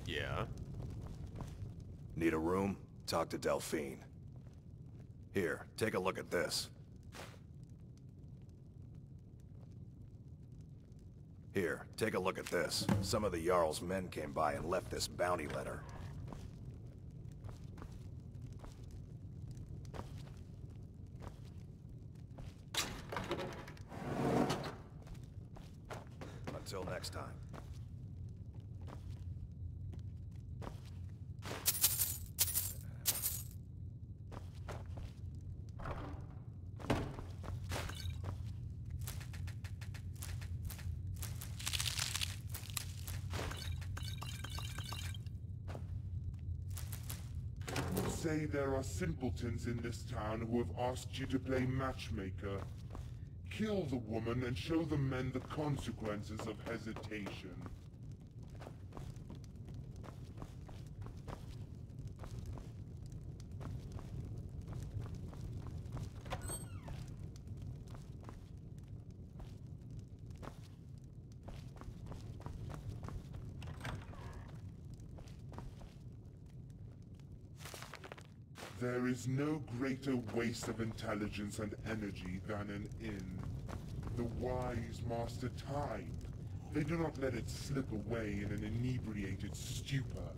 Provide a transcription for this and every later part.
Yeah? Need a room? Talk to Delphine. Here, take a look at this. Here, take a look at this. Some of the Jarl's men came by and left this bounty letter. Until next time. Say there are simpletons in this town who have asked you to play matchmaker. Kill the woman and show the men the consequences of hesitation. There is no greater waste of intelligence and energy than an inn. The wise master time. They do not let it slip away in an inebriated stupor.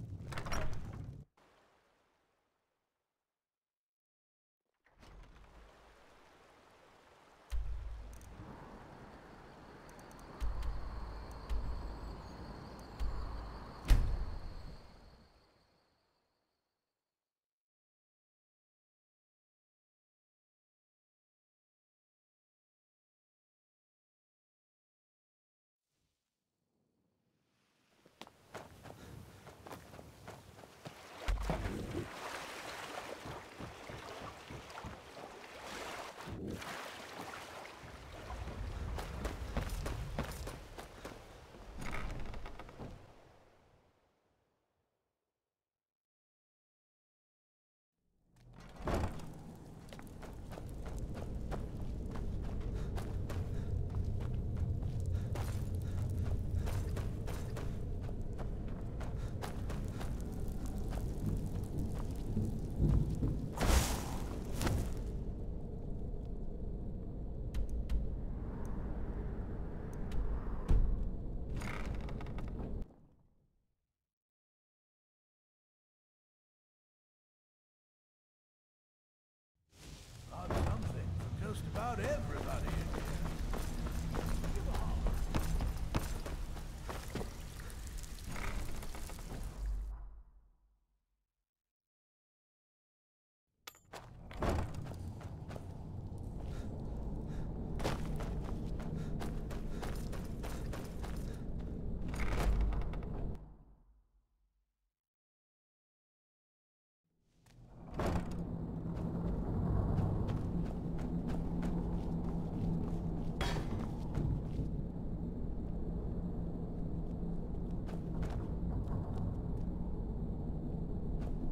Just about everybody in here.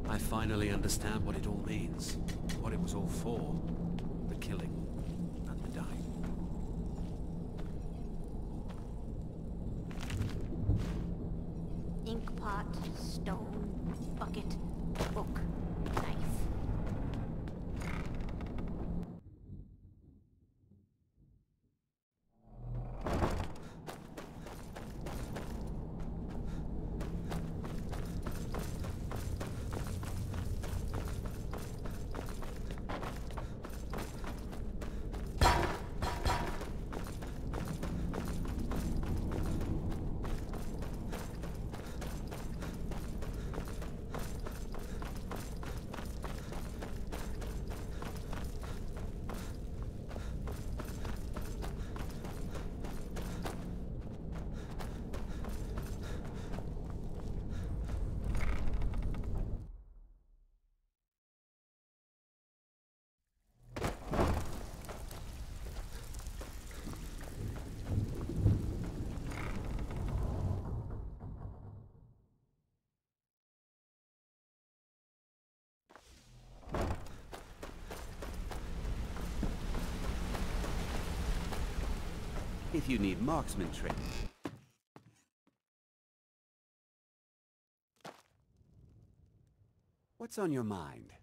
I finally understand what it all means. What it was all for. The killing and the dying. Inkpot, stone, bucket, book, knife. If you need marksman training. What's on your mind?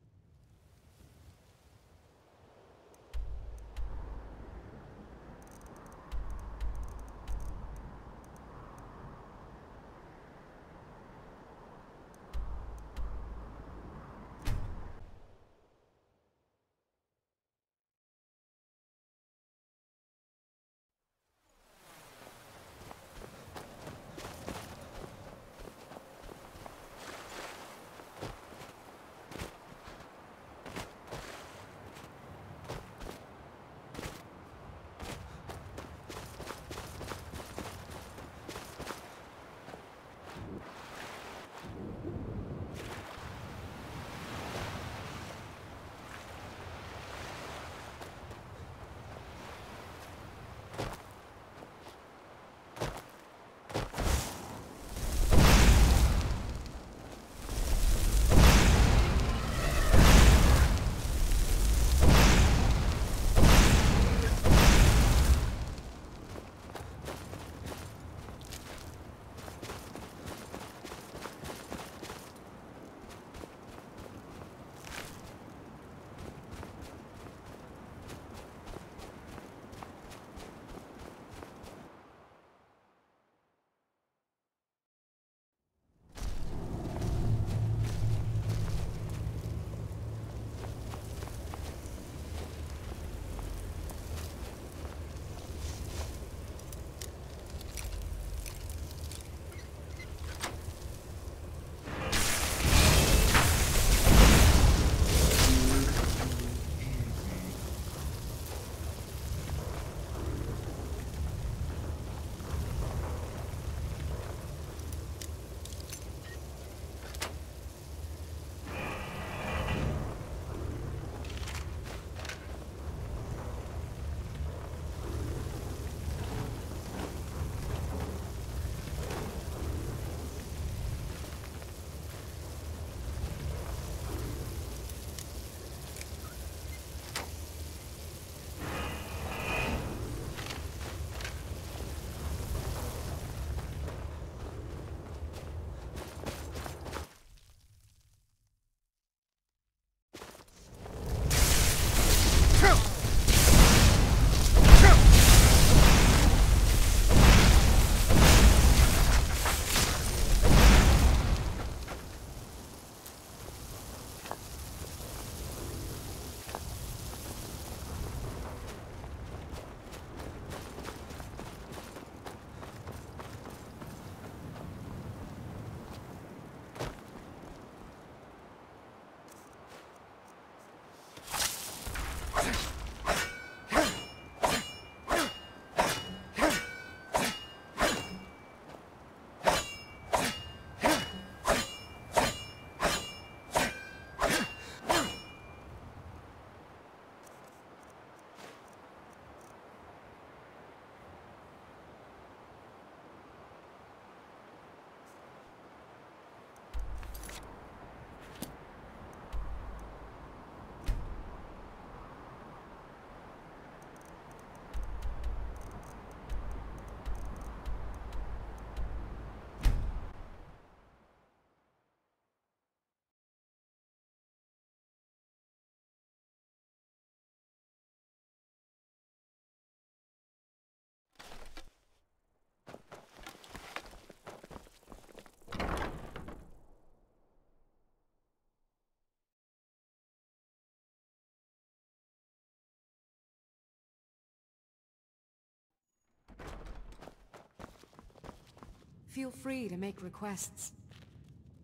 Feel free to make requests.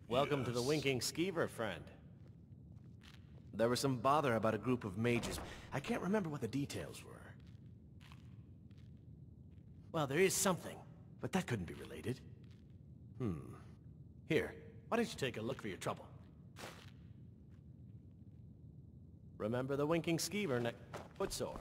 Welcome to the Winking Skeever, friend. There was some bother about a group of mages. I can't remember what the details were. Well, there is something, but that couldn't be related. Here, why don't you take a look for your trouble? Remember the Winking Skeever footsore?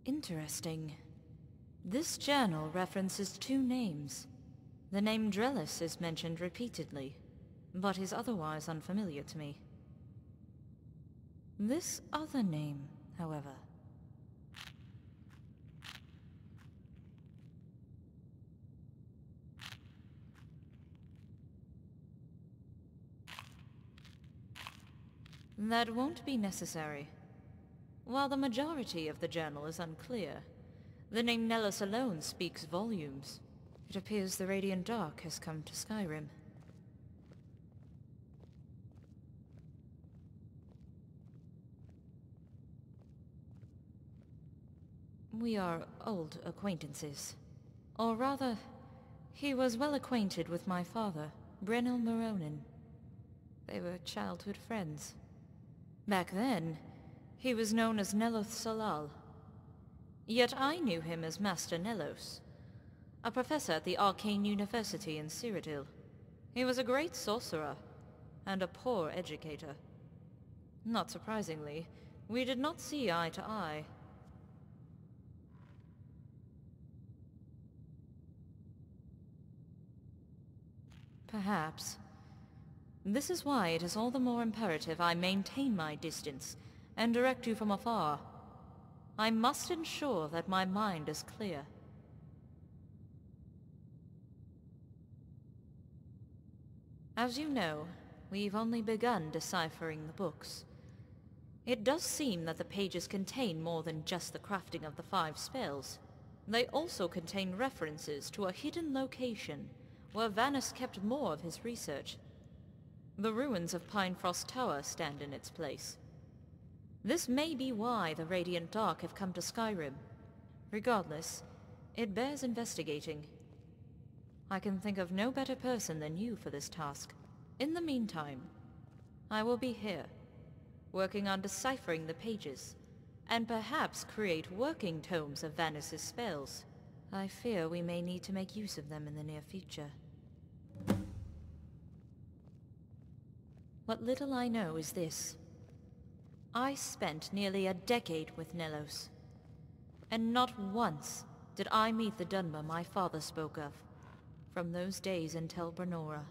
Interesting. This journal references two names. The name Nellis is mentioned repeatedly, but is otherwise unfamiliar to me. This other name, however... That won't be necessary. While the majority of the journal is unclear, the name Nellis alone speaks volumes. It appears the Radiant Dark has come to Skyrim. We are old acquaintances. Or rather, he was well acquainted with my father, ᵯᴑᴆᴆᴇᴆ. They were childhood friends. Back then, he was known as ᵯᴑᴆᴆᴆᴇᴆ. Yet I knew him as Master Nellis, a professor at the Arcane University in Cyrodiil. He was a great sorcerer, and a poor educator. Not surprisingly, we did not see eye to eye. Perhaps. This is why it is all the more imperative I maintain my distance and direct you from afar. I must ensure that my mind is clear. As you know, we've only begun deciphering the books. It does seem that the pages contain more than just the crafting of the 5 spells. They also contain references to a hidden location where Vanus kept more of his research. The ruins of Pinefrost Tower stand in its place. This may be why the Radiant Dark have come to Skyrim. Regardless, it bears investigating. I can think of no better person than you for this task. In the meantime, I will be here, working on deciphering the pages, and perhaps create working tomes of Vanus's spells. I fear we may need to make use of them in the near future. What little I know is this. I spent nearly a decade with Nellis, and not once did I meet the Dunmer my father spoke of, from those days in Tel Brenora.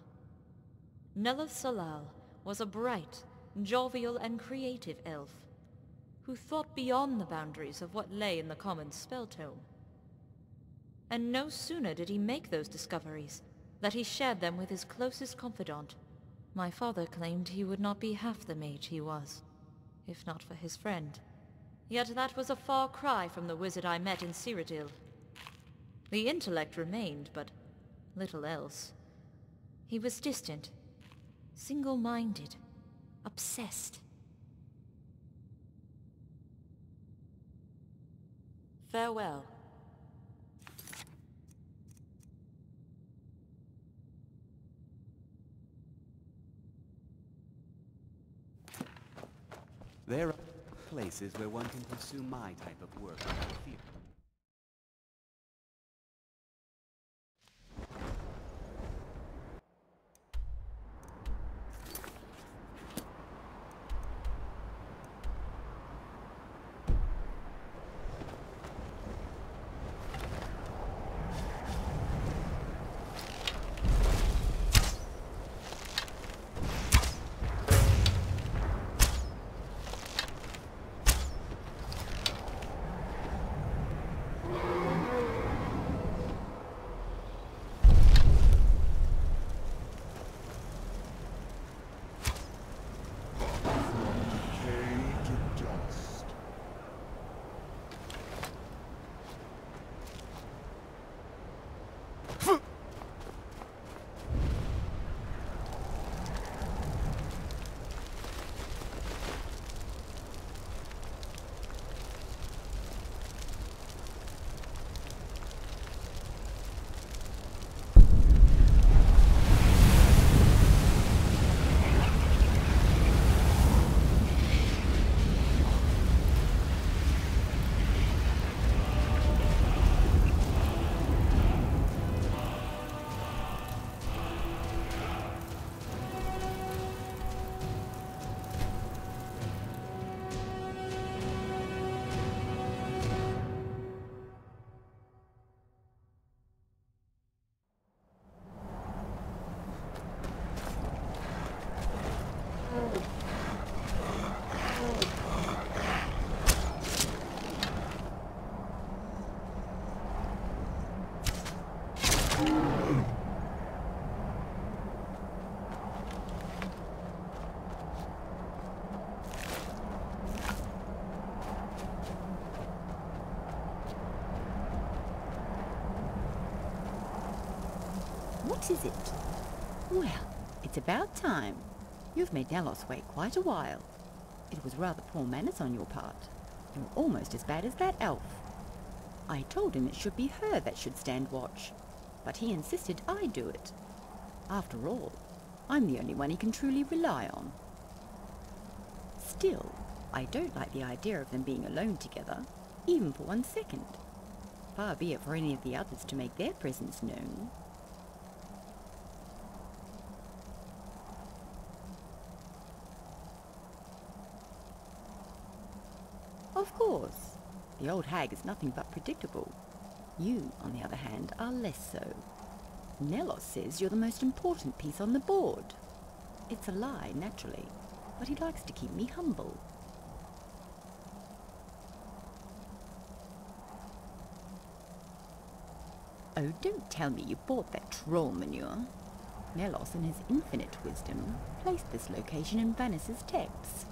ᵯᴑᴆᴆᴆᴇᴆ was a bright, jovial, and creative elf, who thought beyond the boundaries of what lay in the common spell tome. And no sooner did he make those discoveries, that he shared them with his closest confidant. My father claimed he would not be half the mage he was, if not for his friend. Yet that was a far cry from the wizard I met in Cyrodiil. The intellect remained, but little else. He was distant, single-minded, obsessed. Farewell. There are places where one can pursue my type of work without fear. night, is it? Well, it's about time. You've made Nellis wait quite a while. It was rather poor manners on your part. They were almost as bad as that elf. I told him it should be her that should stand watch, but he insisted I do it. After all, I'm the only one he can truly rely on. Still, I don't like the idea of them being alone together, even for 1 second. Far be it for any of the others to make their presence known. Of course, the old hag is nothing but predictable. You, on the other hand, are less so. Nellis says you're the most important piece on the board. It's a lie, naturally, but he likes to keep me humble. Oh, don't tell me you bought that troll manure. Nellis, in his infinite wisdom, placed this location in Vanis's texts.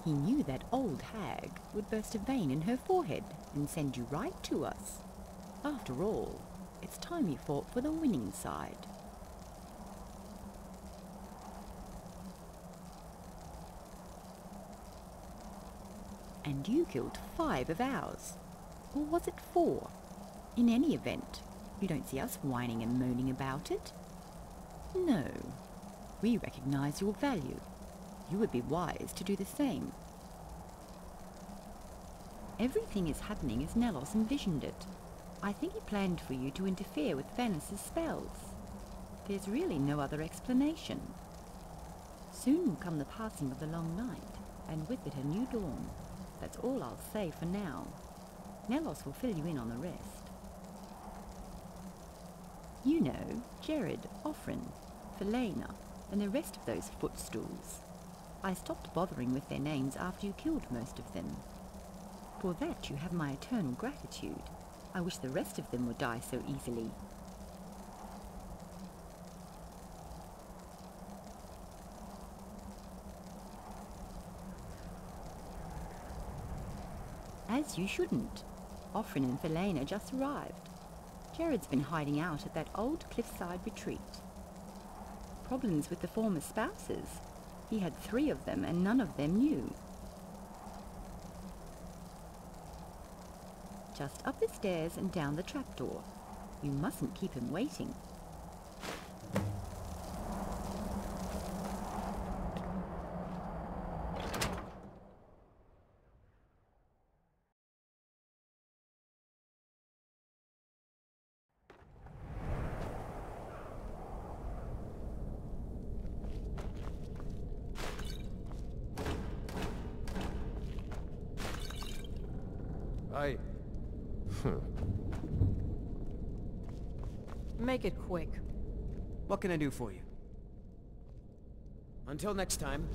He knew that old hag would burst a vein in her forehead and send you right to us. After all, it's time you fought for the winning side. And you killed 5 of ours. Or was it 4? In any event, you don't see us whining and moaning about it. No, we recognize your value. You would be wise to do the same. Everything is happening as Nellis envisioned it. I think he planned for you to interfere with Vanis's spells. There's really no other explanation. Soon will come the passing of the long night, and with it a new dawn. That's all I'll say for now. Nellis will fill you in on the rest. You know, Jared, ᵯᴑᴆᴆᴇᴆ, and the rest of those footstools. I stopped bothering with their names after you killed most of them. For that you have my eternal gratitude. I wish the rest of them would die so easily. As you shouldn't. ᵯᴑᴆᴆᴇᴆ just arrived. Jared's been hiding out at that old cliffside retreat. Problems with the former spouses. He had 3 of them and none of them knew. Just up the stairs and down the trapdoor. You mustn't keep him waiting. Make it quick. What can I do for you? Until next time.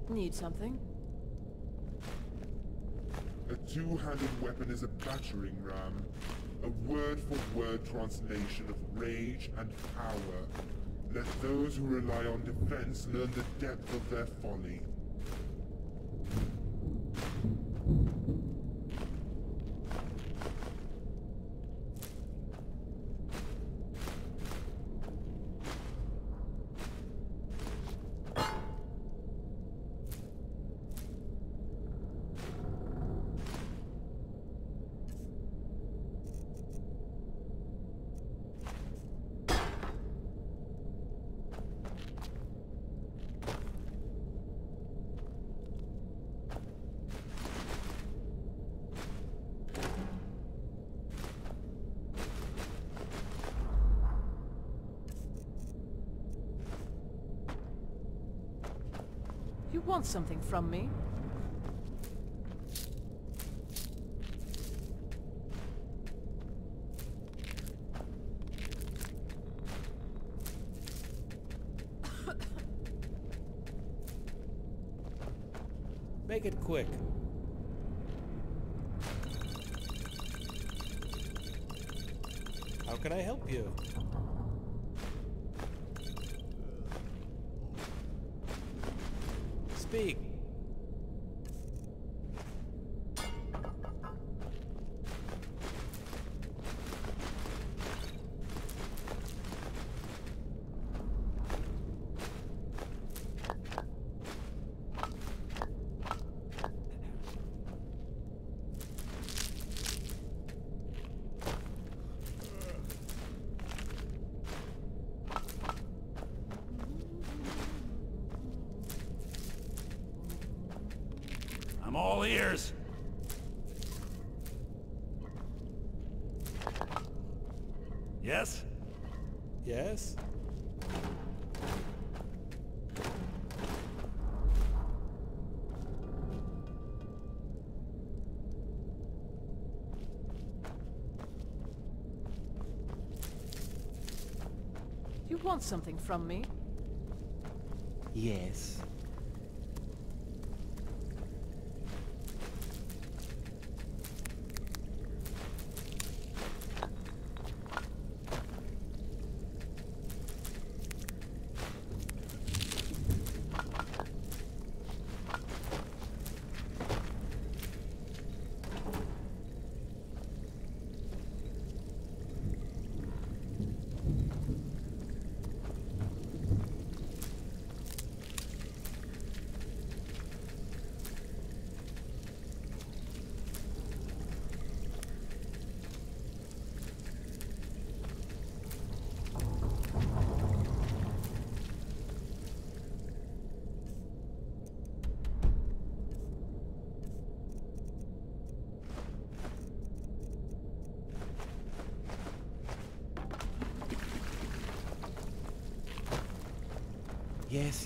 Need something? A 2-handed weapon is a battering ram. A word-for-word translation of rage and power. Let those who rely on defense learn the depth of their folly. You want something from me? Make it quick. How can I help you? Speak. ears! Yes? Yes? You want something from me? Yes.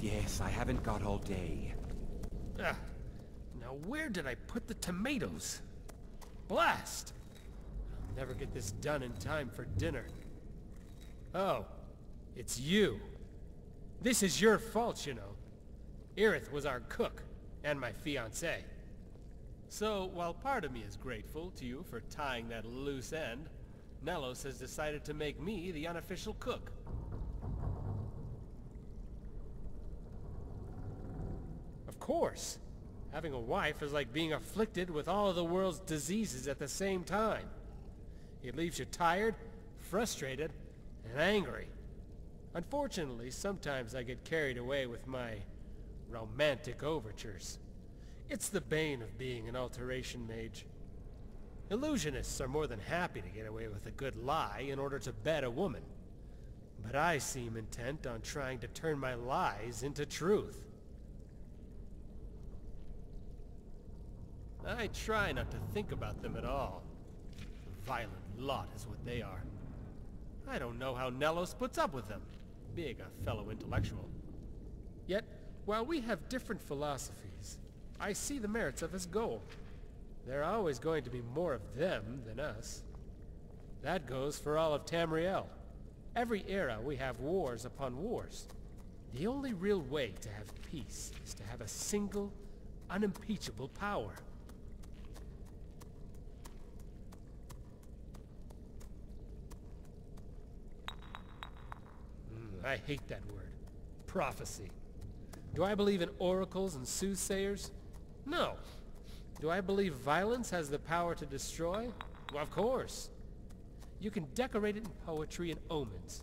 Yes, I haven't got all day. Now where did I put the tomatoes? Blast! I'll never get this done in time for dinner. Oh, it's you. This is your fault, you know. Irith was our cook, and my fiancée. So, while part of me is grateful to you for tying that loose end, Nellis has decided to make me the unofficial cook. Of course. Having a wife is like being afflicted with all of the world's diseases at the same time. It leaves you tired, frustrated, and angry. Unfortunately, sometimes I get carried away with my romantic overtures. It's the bane of being an alteration mage. Illusionists are more than happy to get away with a good lie in order to bed a woman. But I seem intent on trying to turn my lies into truth. I try not to think about them at all. A violent lot is what they are. I don't know how Nellis puts up with them, being a fellow intellectual. Yet, while we have different philosophies, I see the merits of his goal. There are always going to be more of them than us. That goes for all of Tamriel. Every era we have wars upon wars. The only real way to have peace is to have a single, unimpeachable power. I hate that word. Prophecy. Do I believe in oracles and soothsayers? No. Do I believe violence has the power to destroy? Well, of course. You can decorate it in poetry and omens.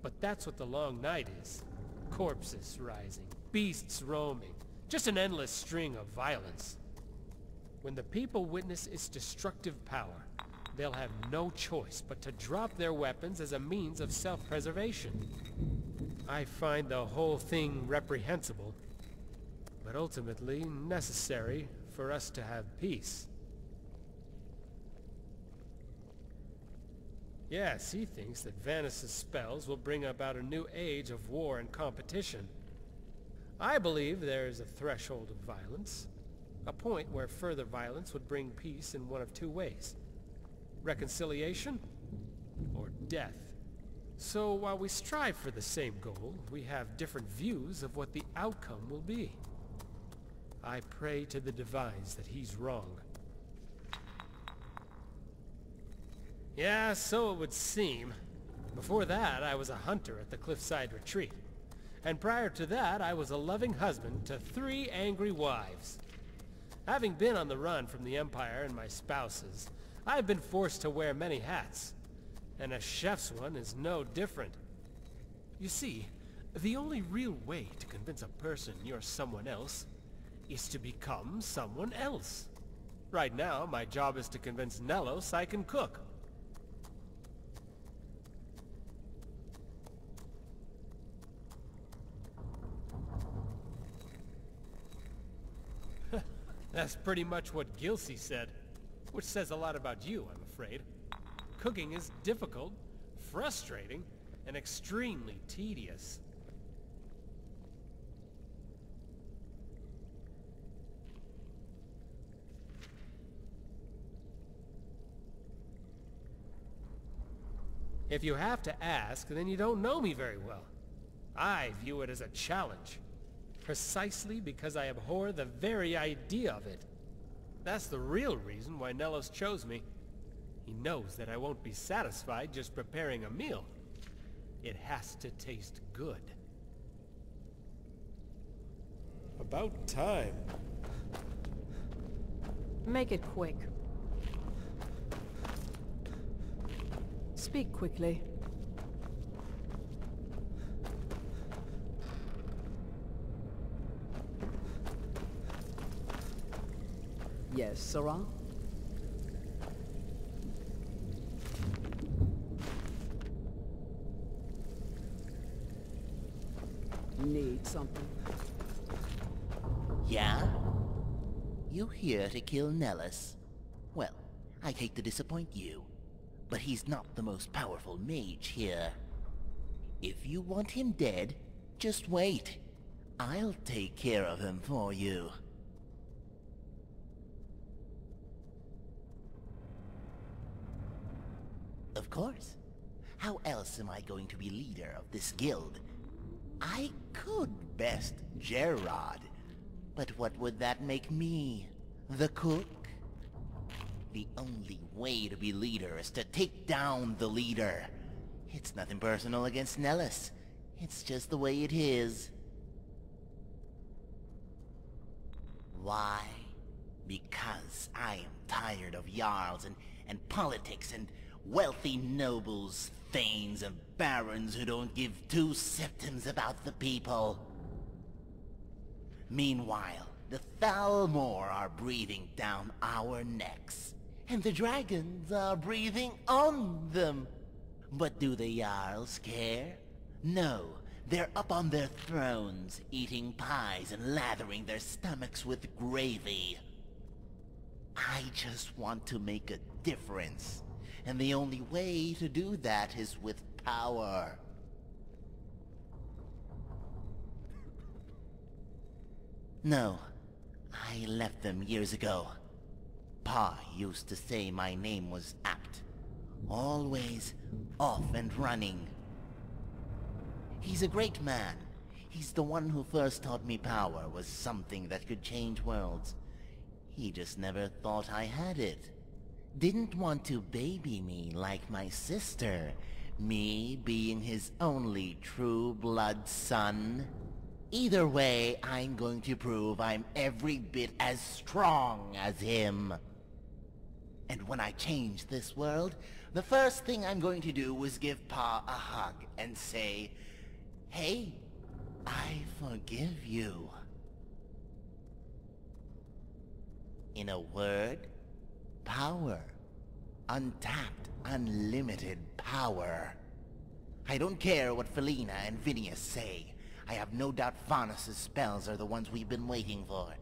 But that's what the long night is. Corpses rising, beasts roaming, just an endless string of violence. When the people witness its destructive power, they'll have no choice but to drop their weapons as a means of self-preservation. I find the whole thing reprehensible, but ultimately necessary for us to have peace. Yes, he thinks that Vanis's spells will bring about a new age of war and competition. I believe there is a threshold of violence, a point where further violence would bring peace in one of two ways. Reconciliation or death. So while we strive for the same goal, we have different views of what the outcome will be. I pray to the divines that he's wrong. Yeah, so it would seem. Before that, I was a hunter at the cliffside retreat. And prior to that, I was a loving husband to 3 angry wives. Having been on the run from the Empire and my spouses, I've been forced to wear many hats. And a chef's one is no different. You see, the only real way to convince a person you're someone else is to become someone else. Right now, my job is to convince Nellis I can cook. That's pretty much what Gilsey said, which says a lot about you, I'm afraid. Cooking is difficult, frustrating, and extremely tedious. If you have to ask, then you don't know me very well. I view it as a challenge, precisely because I abhor the very idea of it. That's the real reason why Nellis chose me. He knows that I won't be satisfied just preparing a meal. It has to taste good. About time. Make it quick. Speak quickly. Yes, Sarah? Need something? Yeah? You here to kill Nellis? Well, I hate to disappoint you, but he's not the most powerful mage here. If you want him dead, just wait. I'll take care of him for you. Of course. How else am I going to be leader of this guild? I could best Gerard, but what would that make me? The cook? The only way to be leader is to take down the leader. It's nothing personal against Nellis. It's just the way it is. Why? Because I am tired of jarls and politics and wealthy nobles, thanes, and barons who don't give two septims about the people. Meanwhile, the Thalmor are breathing down our necks, and the dragons are breathing on them. But do the jarls care? No, they're up on their thrones, eating pies and lathering their stomachs with gravy. I just want to make a difference. And the only way to do that is with power. No, I left them years ago. Pa used to say my name was apt. Always off and running. He's a great man. He's the one who first taught me power was something that could change worlds. He just never thought I had it. Didn't want to baby me like my sister, me being his only true blood son. Either way, I'm going to prove I'm every bit as strong as him. And when I change this world, the first thing I'm going to do is give Pa a hug and say, "Hey, I forgive you." In a word, power. Untapped, unlimited power. I don't care what Felina and Phineas say. I have no doubt Varnus' spells are the ones we've been waiting for.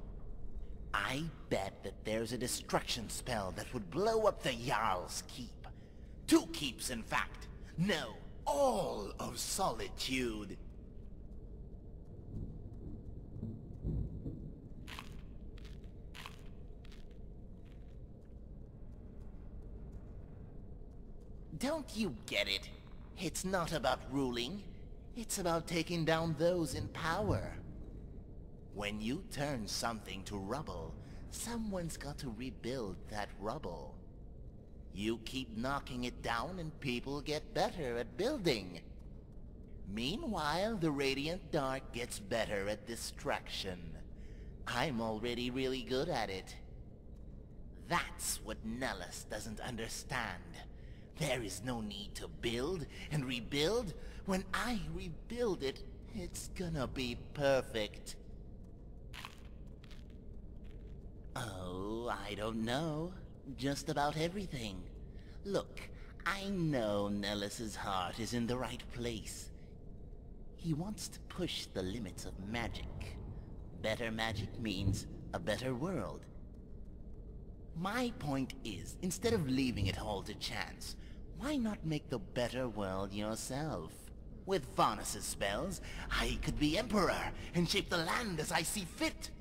I bet that there's a destruction spell that would blow up the Jarl's Keep. 2 keeps, in fact. No, all of Solitude. Don't you get it? It's not about ruling. It's about taking down those in power. When you turn something to rubble, someone's got to rebuild that rubble. You keep knocking it down and people get better at building. Meanwhile, the Radiant Dark gets better at distraction. I'm already really good at it. That's what Nellis doesn't understand. There is no need to build and rebuild. When I rebuild it, it's gonna be perfect. Oh, I don't know. Just about everything. Look, I know Nellis's heart is in the right place. He wants to push the limits of magic. Better magic means a better world, My point is, instead of leaving it all to chance, why not make the better world yourself? With Varnus's spells, I could be Emperor and shape the land as I see fit.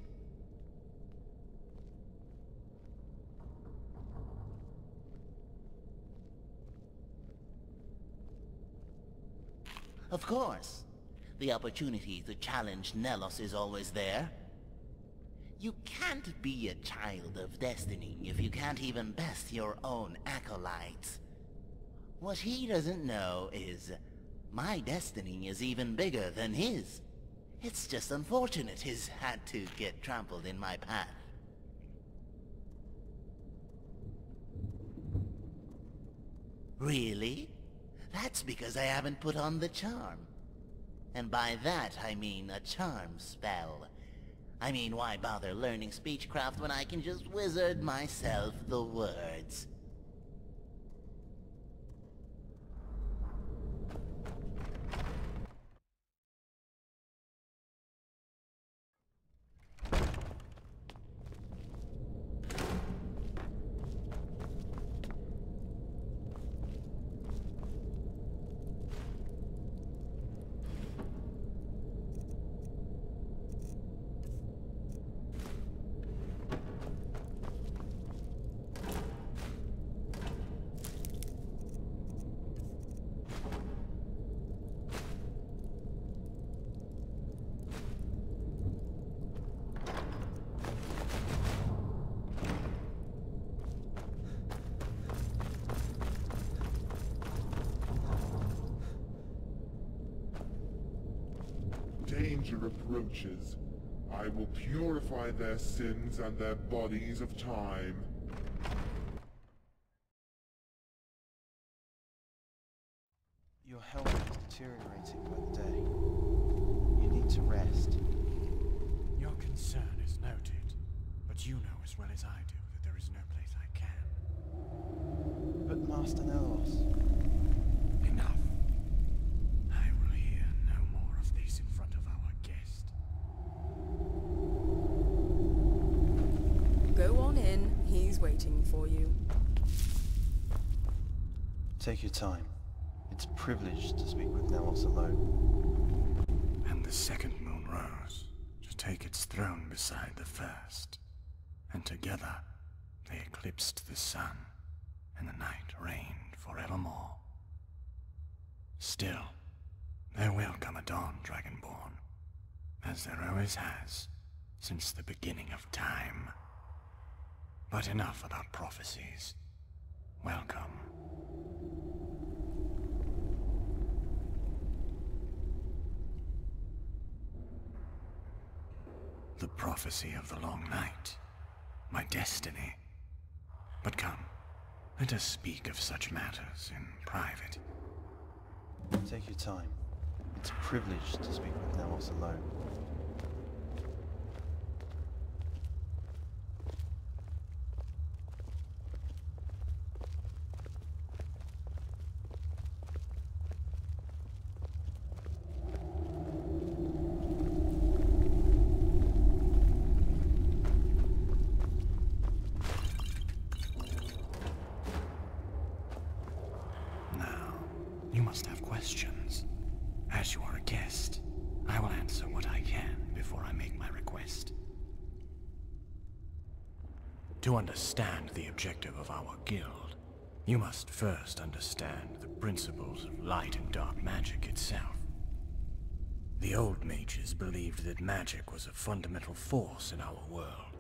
Of course, the opportunity to challenge Nellis is always there. You can't be a child of destiny if you can't even best your own acolytes. What he doesn't know is, my destiny is even bigger than his. It's just unfortunate his had to get trampled in my path. Really? That's because I haven't put on the charm. And by that I mean a charm spell. I mean, why bother learning speechcraft when I can just wizard myself the words? Danger approaches. I will purify their sins and their bodies of time. Your health is deteriorating by the day. You need to rest. Your concern is noted, but you know as well as I do that there is no place I can. But Master Nellis... Enough. I will hear no more of this in front of our guest. Go on in. He's waiting for you. Take your time. It's a privilege to speak with Nellis alone. And the second moon rose to take its throne beside the first. And together they eclipsed the sun, and the night reigned forevermore. Still, there will come a dawn, Dragonborn, as there always has, since the beginning of time. But enough about prophecies. Welcome. The prophecy of the long night. My destiny. But come, let us speak of such matters in private. Take your time. It's a privilege to speak with Nellis alone. You must have questions. As you are a guest, I will answer what I can before I make my request. To understand the objective of our guild, you must first understand the principles of light and dark magic itself. The old mages believed that magic was a fundamental force in our world,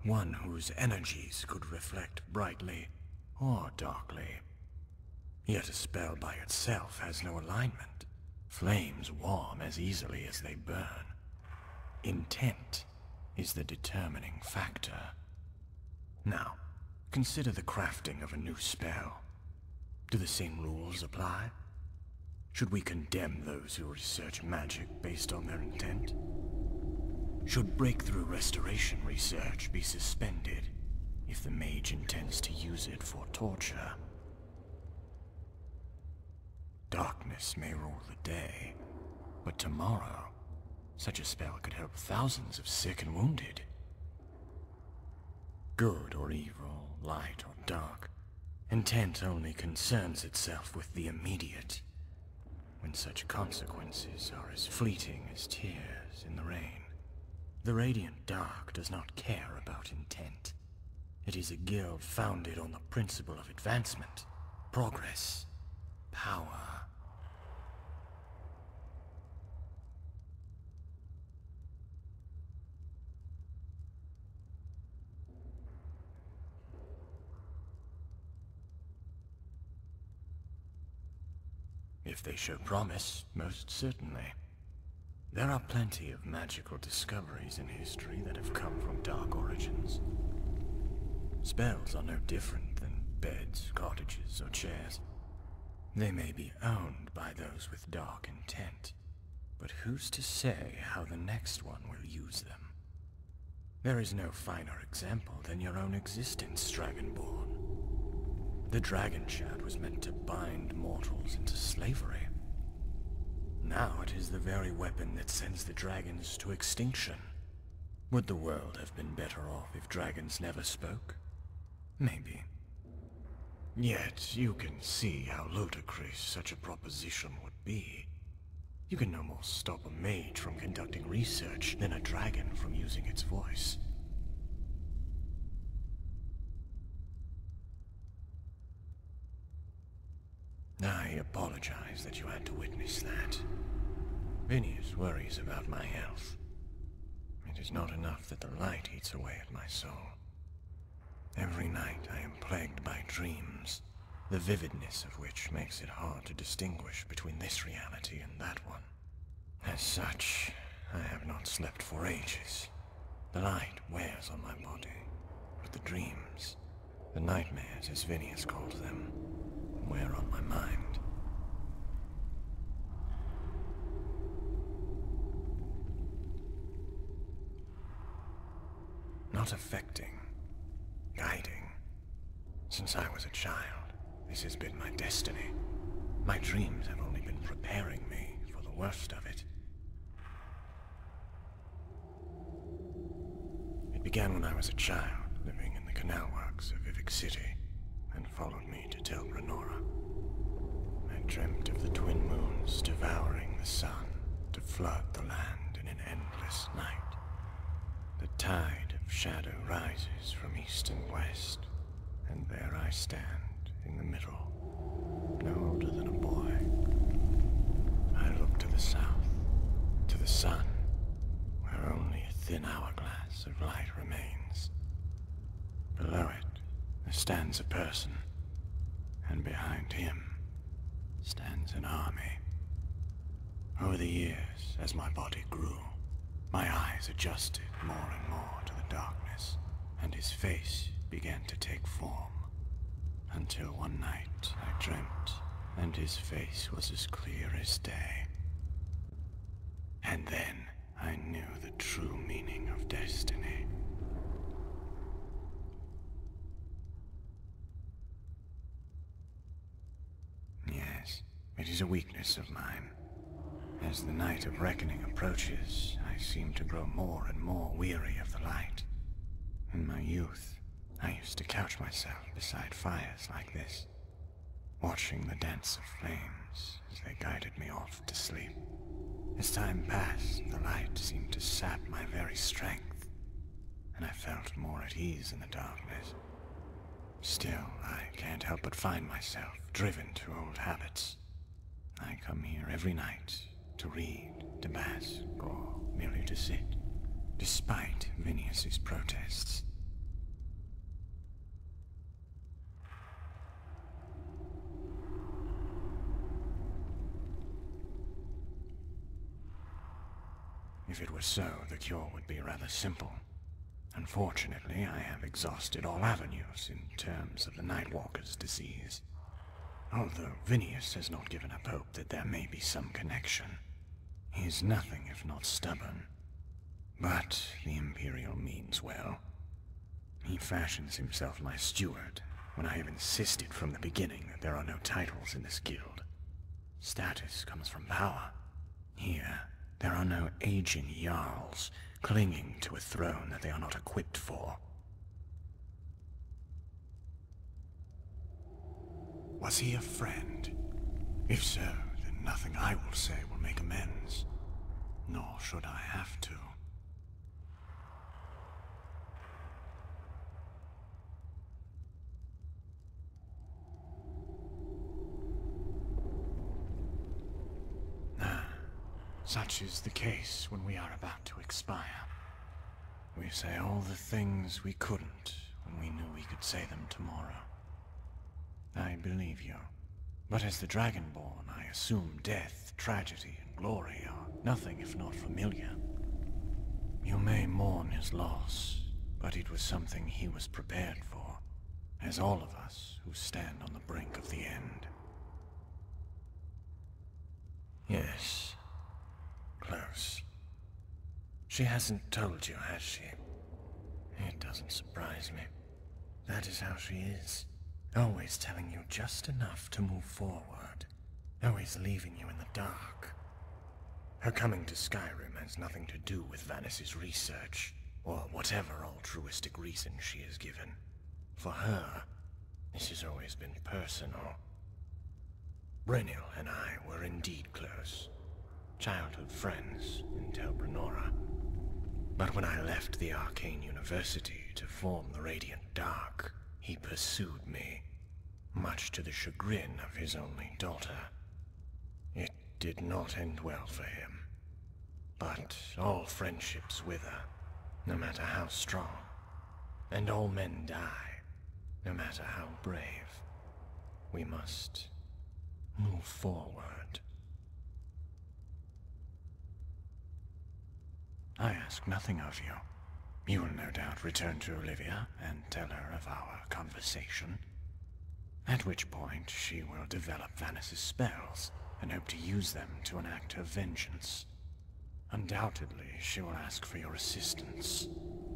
one whose energies could reflect brightly or darkly. Yet a spell by itself has no alignment. Flames warm as easily as they burn. Intent is the determining factor. Now, consider the crafting of a new spell. Do the same rules apply? Should we condemn those who research magic based on their intent? Should breakthrough restoration research be suspended if the mage intends to use it for torture? Darkness may rule the day, but tomorrow, such a spell could help thousands of sick and wounded. good or evil, light or dark. Intent only concerns itself with the immediate, when such consequences are as fleeting as tears in the rain. The Radiant Dark does not care about intent. It is a guild founded on the principle of advancement, progress, power. If they show promise, most certainly. There are plenty of magical discoveries in history that have come from dark origins. Spells are no different than beds, cottages, or chairs. They may be owned by those with dark intent, but who's to say how the next one will use them? There is no finer example than your own existence, Dragonborn. The dragon shard was meant to bind mortals into slavery. Now it is the very weapon that sends the dragons to extinction. Would the world have been better off if dragons never spoke? Maybe. Yet you can see how ludicrous such a proposition would be. You can no more stop a mage from conducting research than a dragon from using its voice. I apologize that you had to witness that. Vinius worries about my health. It is not enough that the light eats away at my soul. Every night I am plagued by dreams, the vividness of which makes it hard to distinguish between this reality and that one. As such, I have not slept for ages. The light wears on my body, but the dreams, the nightmares as Vinius calls them, wear on my mind. Not affecting, guiding. Since I was a child, this has been my destiny. My dreams have only been preparing me for the worst of it. It began when I was a child, living in the canal works of Vivek City, and followed me to ToughGamingGuy. I dreamt of the twin moons devouring the sun to flood the land in an endless night. The tide of shadow rises from east and west, and there I stand in the middle, no older than a boy. I look to the south, to the sun, where only a thin hourglass of light remains. Below it, there stands a person, and behind him stands an army. Over the years, as my body grew, my eyes adjusted more and more to the darkness, and his face began to take form, until one night I dreamt, and his face was as clear as day. And then I knew the true meaning of destiny. Yes, it is a weakness of mine. As the night of reckoning approaches, I seem to grow more and more weary of the light. In my youth, I used to couch myself beside fires like this, watching the dance of flames as they guided me off to sleep. As time passed, the light seemed to sap my very strength, and I felt more at ease in the darkness. Still, I can't help but find myself driven to old habits. I come here every night to read, to bask, or merely to sit, despite Vinius's protests. If it were so, the cure would be rather simple. Unfortunately, I have exhausted all avenues in terms of the Nightwalker's disease. Although Vinius has not given up hope that there may be some connection. He is nothing if not stubborn. But the Imperial means well. He fashions himself my steward, when I have insisted from the beginning that there are no titles in this guild. Status comes from power. Here, there are no aging Jarls clinging to a throne that they are not equipped for. Was he a friend? If so, then nothing I will say will make amends. Nor should I have to. Such is the case when we are about to expire. We say all the things we couldn't when we knew we could say them tomorrow. I believe you. But as the Dragonborn, I assume death, tragedy, and glory are nothing if not familiar. You may mourn his loss, but it was something he was prepared for, as all of us who stand on the brink of the end. Yes. Close. She hasn't told you, has she? It doesn't surprise me. That is how she is. Always telling you just enough to move forward. Always leaving you in the dark. Her coming to Skyrim has nothing to do with Vanis's research, or whatever altruistic reason she has given. For her, this has always been personal. Brynil and I were indeed close. Childhood friends in Telbranora. But when I left the Arcane University to form the Radiant Dark, he pursued me, much to the chagrin of his only daughter. It did not end well for him. But all friendships wither, no matter how strong. And all men die, no matter how brave. We must move forward. I ask nothing of you. You will no doubt return to Olivia and tell her of our conversation. At which point she will develop Vanis's spells and hope to use them to enact her vengeance. Undoubtedly, she will ask for your assistance.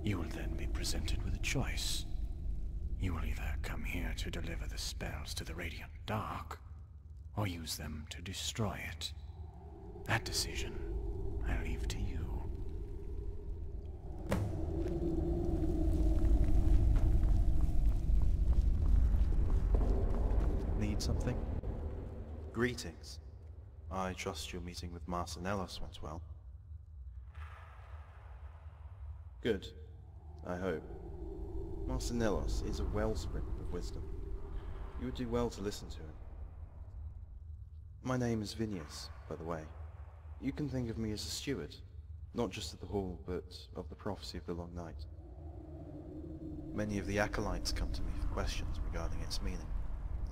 You will then be presented with a choice. You will either come here to deliver the spells to the Radiant Dark, or use them to destroy it. That decision I leave to you. Need something? Greetings. I trust your meeting with Master Nellis went well. Good. I hope. Master Nellis is a wellspring of wisdom. You would do well to listen to him. My name is Vinius, by the way. You can think of me as a steward, not just of the hall, but of the prophecy of the Long Night. Many of the acolytes come to me for questions regarding its meaning.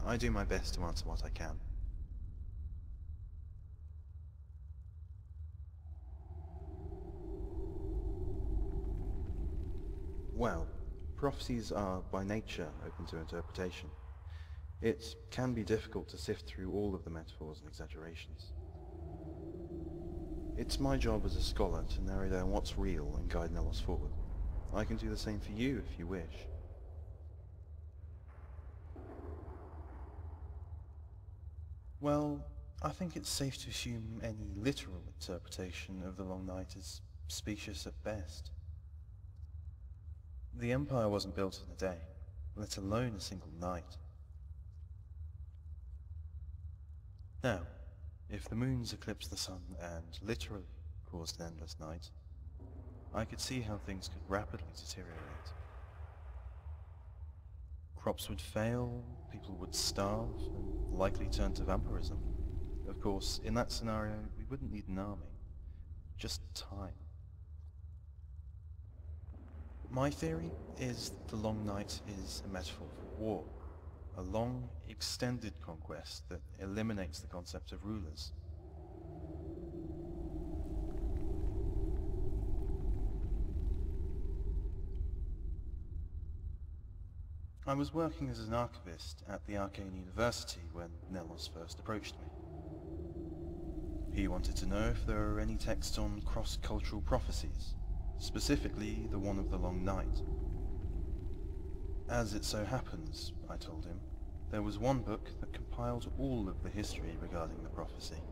I do my best to answer what I can. Well, prophecies are by nature open to interpretation. It can be difficult to sift through all of the metaphors and exaggerations. It's my job as a scholar to narrow down what's real and guide Nellis forward. I can do the same for you if you wish. Well, I think it's safe to assume any literal interpretation of the Long Night is specious at best. The Empire wasn't built in a day, let alone a single night. Now, if the moons eclipsed the sun and literally caused an endless night, I could see how things could rapidly deteriorate. Crops would fail, people would starve, and likely turn to vampirism. Of course, in that scenario, we wouldn't need an army, just time. My theory is that the Long Night is a metaphor for war, a long, extended conquest that eliminates the concept of rulers. I was working as an archivist at the Arcane University when Nellis first approached me. He wanted to know if there were any texts on cross-cultural prophecies, specifically the one of the Long Night. As it so happens, I told him, there was one book that compiled all of the history regarding the prophecy.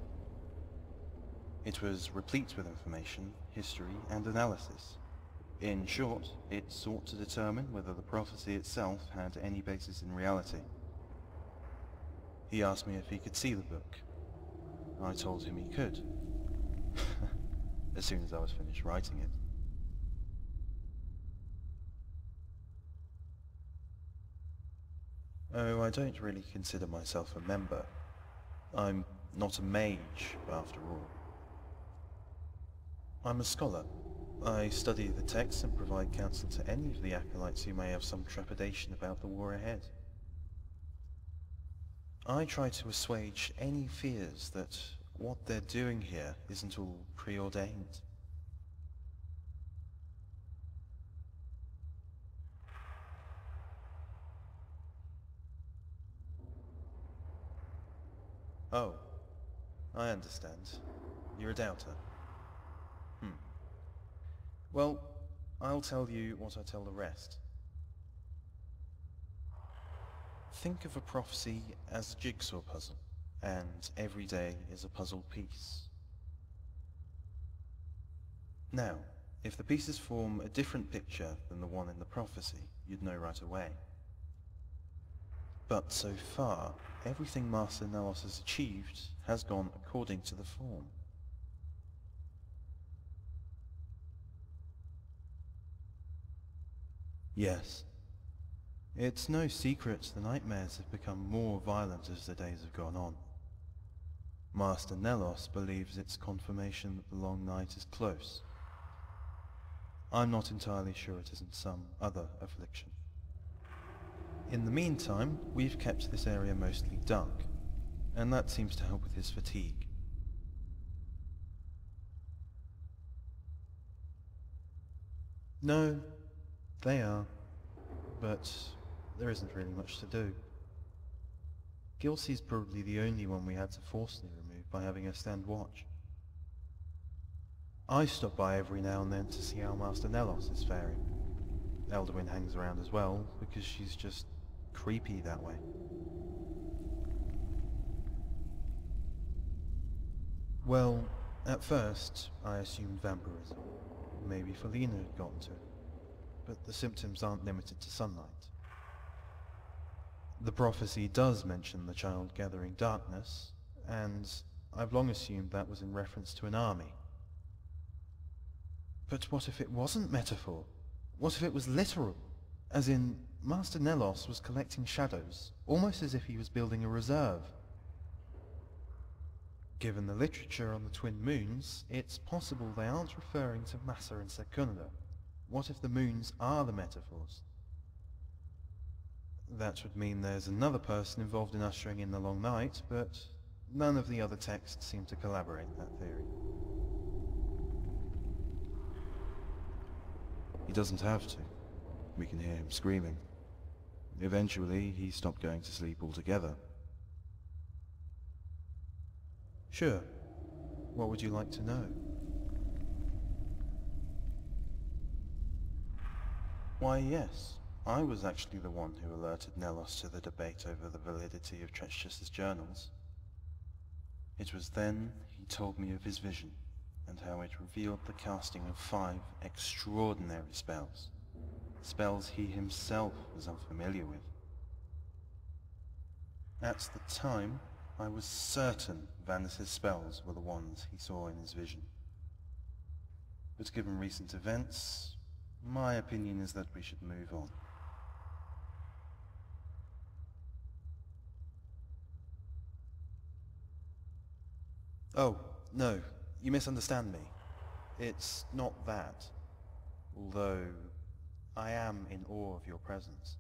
It was replete with information, history, and analysis. In short, it sought to determine whether the prophecy itself had any basis in reality. He asked me if he could see the book. I told him he could. As soon as I was finished writing it. Oh, I don't really consider myself a member. I'm not a mage, after all. I'm a scholar. I study the texts and provide counsel to any of the acolytes who may have some trepidation about the war ahead. I try to assuage any fears that what they're doing here isn't all preordained. Oh, I understand. You're a doubter. Well, I'll tell you what I tell the rest. Think of a prophecy as a jigsaw puzzle, and every day is a puzzle piece. Now, if the pieces form a different picture than the one in the prophecy, you'd know right away. But so far, everything Master Nellis has achieved has gone according to the form. Yes. It's no secret the nightmares have become more violent as the days have gone on. Master Nellis believes it's confirmation that the long night is close. I'm not entirely sure it isn't some other affliction. In the meantime, we've kept this area mostly dark, and that seems to help with his fatigue. No, they are, but there isn't really much to do. Gilsey's probably the only one we had to forcibly remove by having her stand watch. I stop by every now and then to see how Master Nellis is faring. Elderwin hangs around as well, because she's just creepy that way. Well, at first, I assumed vampirism. Maybe Felina had gotten to it. But the symptoms aren't limited to sunlight. The prophecy does mention the child gathering darkness, and I've long assumed that was in reference to an army. But what if it wasn't metaphor? What if it was literal? As in, Master Nellis was collecting shadows, almost as if he was building a reserve. Given the literature on the twin moons, it's possible they aren't referring to Massa and Secunda. What if the moons are the metaphors? That would mean there's another person involved in ushering in the long night, but none of the other texts seem to collaborate that theory. He doesn't have to. We can hear him screaming. Eventually, he stopped going to sleep altogether. Sure. What would you like to know? Why, yes. I was actually the one who alerted Nellis to the debate over the validity of Treacherous' journals. It was then he told me of his vision, and how it revealed the casting of 5 extraordinary spells. Spells he himself was unfamiliar with. At the time, I was certain Vanis's spells were the ones he saw in his vision. But given recent events, my opinion is that we should move on. Oh, no, you misunderstand me. It's not that. Although, I am in awe of your presence.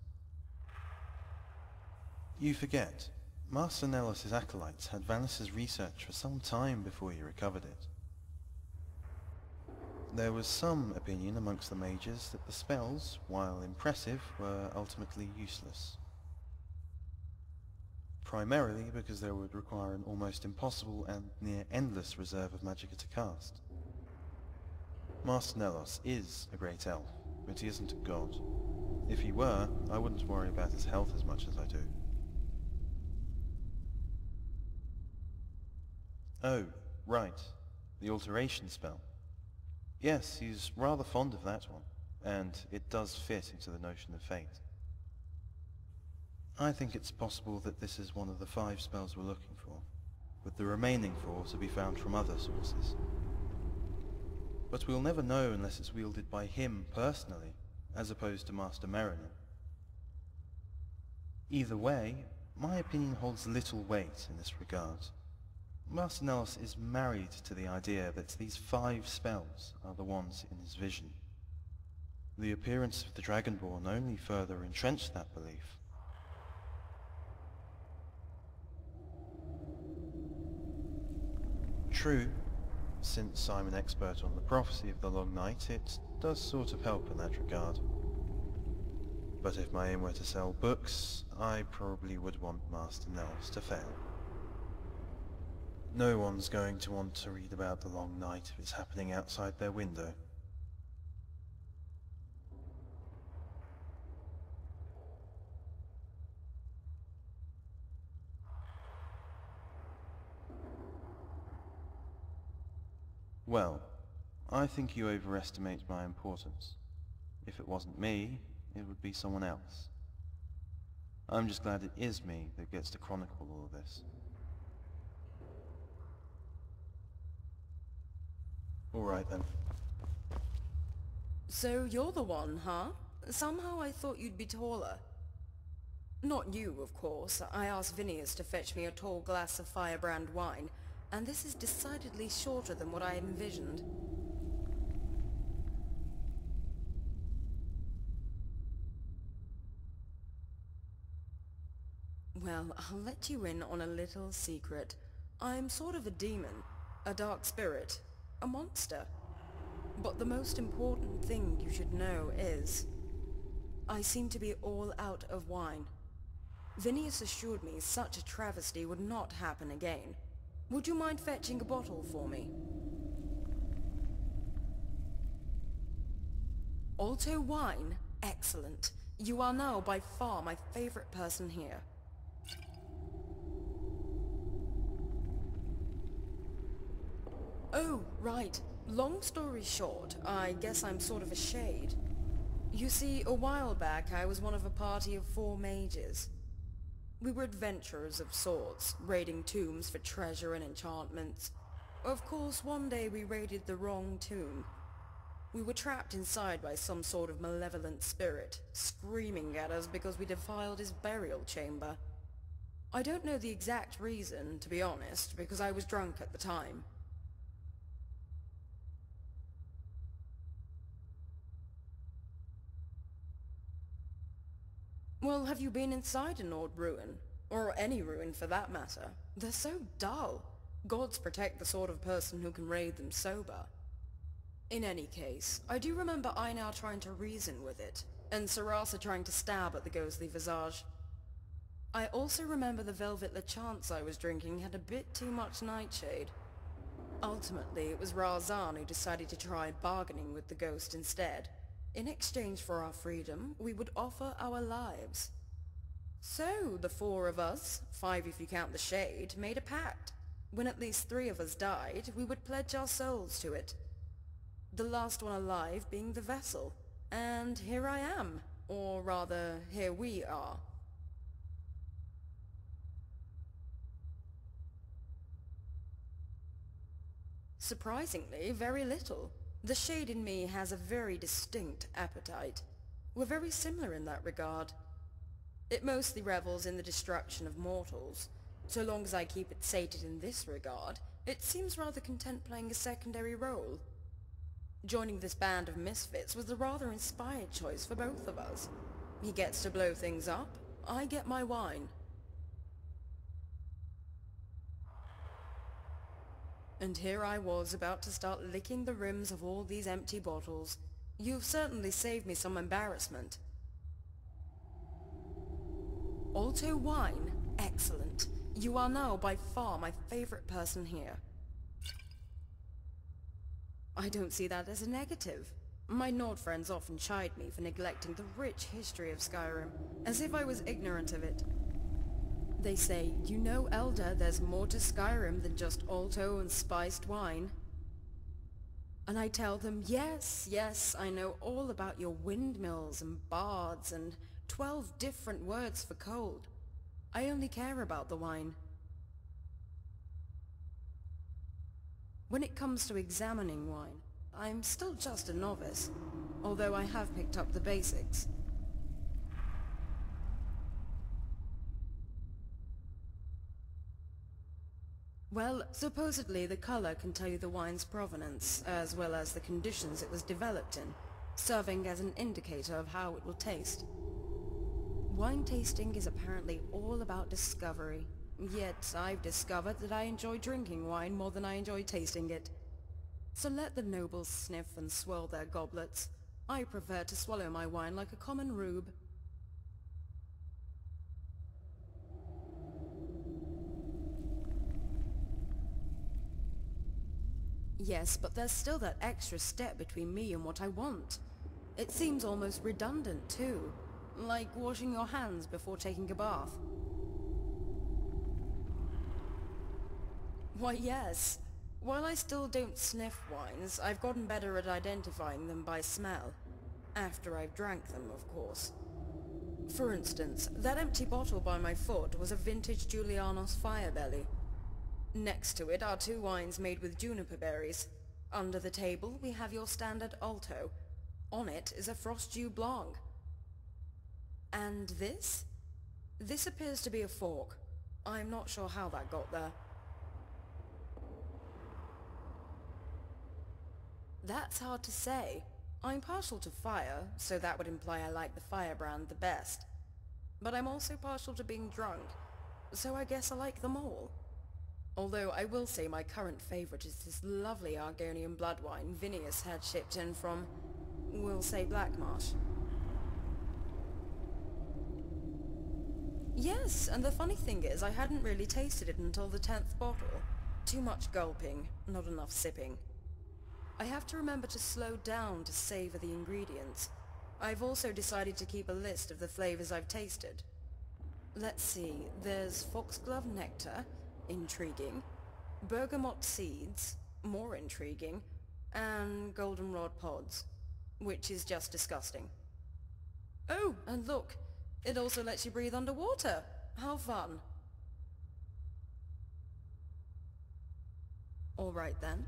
You forget, Master Nellis' acolytes had Vanis's research for some time before he recovered it. There was some opinion amongst the mages that the spells, while impressive, were ultimately useless. Primarily because they would require an almost impossible and near endless reserve of magicka to cast. Master Nellis is a great elf, but he isn't a god. If he were, I wouldn't worry about his health as much as I do. Oh, right. The alteration spell. Yes, he's rather fond of that one, and it does fit into the notion of fate. I think it's possible that this is one of the 5 spells we're looking for, with the remaining 4 to be found from other sources. But we'll never know unless it's wielded by him personally, as opposed to Master Merinin. Either way, my opinion holds little weight in this regard. Master Nellis is married to the idea that these 5 spells are the ones in his vision. The appearance of the Dragonborn only further entrenched that belief. True, since I'm an expert on the prophecy of the Long Night, it does sort of help in that regard. But if my aim were to sell books, I probably would want Master Nellis to fail. No one's going to want to read about the Long Night if it's happening outside their window. Well, I think you overestimate my importance. If it wasn't me, it would be someone else. I'm just glad it is me that gets to chronicle all of this. Alright then. So you're the one, huh? Somehow I thought you'd be taller. Not you, of course. I asked Vinius to fetch me a tall glass of firebrand wine, and this is decidedly shorter than what I had envisioned. Well, I'll let you in on a little secret. I'm sort of a demon, a dark spirit, a monster. But the most important thing you should know is, I seem to be all out of wine. Vinius assured me such a travesty would not happen again. Would you mind fetching a bottle for me? Alto wine? Excellent. You are now by far my favorite person here. Oh, right. Long story short, I guess I'm sort of a shade. You see, a while back I was one of a party of 4 mages. We were adventurers of sorts, raiding tombs for treasure and enchantments. Of course, one day we raided the wrong tomb. We were trapped inside by some sort of malevolent spirit, screaming at us because we defiled his burial chamber. I don't know the exact reason, to be honest, because I was drunk at the time. Well, have you been inside an old ruin? Or any ruin for that matter? They're so dull. Gods protect the sort of person who can raid them sober. In any case, I do remember Einar trying to reason with it, and Sarasa trying to stab at the ghostly visage. I also remember the velvet lachance I was drinking had a bit too much nightshade. Ultimately, it was Razan who decided to try bargaining with the ghost instead. In exchange for our freedom, we would offer our lives. So, the 4 of us, 5 if you count the shade, made a pact. When at least 3 of us died, we would pledge our souls to it. The last one alive being the vessel. And here I am. Or rather, here we are. Surprisingly, very little. The shade in me has a very distinct appetite. We're very similar in that regard. It mostly revels in the destruction of mortals. So long as I keep it sated in this regard, it seems rather content playing a secondary role. Joining this band of misfits was a rather inspired choice for both of us. He gets to blow things up, I get my wine. And here I was about to start licking the rims of all these empty bottles. You've certainly saved me some embarrassment. Alto wine? Excellent. You are now by far my favorite person here. I don't see that as a negative. My Nord friends often chide me for neglecting the rich history of Skyrim, as if I was ignorant of it. They say, you know, Elder, there's more to Skyrim than just Alto and spiced wine. And I tell them, yes, I know all about your windmills and bards and 12 different words for cold. I only care about the wine. When it comes to examining wine, I'm still just a novice, although I have picked up the basics. Well, supposedly the color can tell you the wine's provenance, as well as the conditions it was developed in, serving as an indicator of how it will taste. Wine tasting is apparently all about discovery, yet I've discovered that I enjoy drinking wine more than I enjoy tasting it. So let the nobles sniff and swirl their goblets. I prefer to swallow my wine like a common rube. Yes, but there's still that extra step between me and what I want. It seems almost redundant too, like washing your hands before taking a bath. Why yes, while I still don't sniff wines, I've gotten better at identifying them by smell. After I've drank them, of course. For instance, that empty bottle by my foot was a vintage Julianos Firebelly. Next to it are 2 wines made with juniper berries. Under the table we have your standard Alto. On it is a Frost Dew Blanc. And this? This appears to be a fork. I'm not sure how that got there. That's hard to say. I'm partial to fire, so that would imply I like the firebrand the best. But I'm also partial to being drunk, so I guess I like them all. Although I will say my current favorite is this lovely Argonian blood wine Vinius had shipped in from, we'll say, Blackmarsh. Yes, and the funny thing is I hadn't really tasted it until the 10th bottle. Too much gulping, not enough sipping. I have to remember to slow down to savor the ingredients. I've also decided to keep a list of the flavors I've tasted. Let's see, there's foxglove nectar, intriguing, bergamot seeds, more intriguing, and goldenrod pods, which is just disgusting. Oh, and look, it also lets you breathe underwater. How fun. All right then.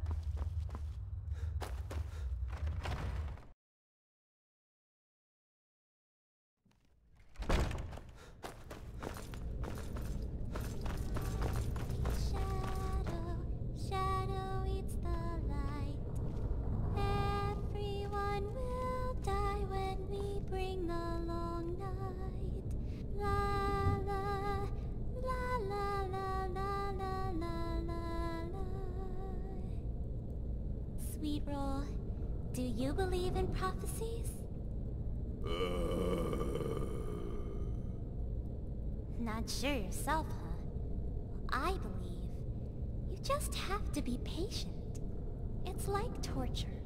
Shadow eats the light. Everyone will die when we bring the long night. La la, la la la la la la la la. Sweetroll, do you believe in prophecies? Not sure yourself, huh? I believe you just have to be patient. It's like torture.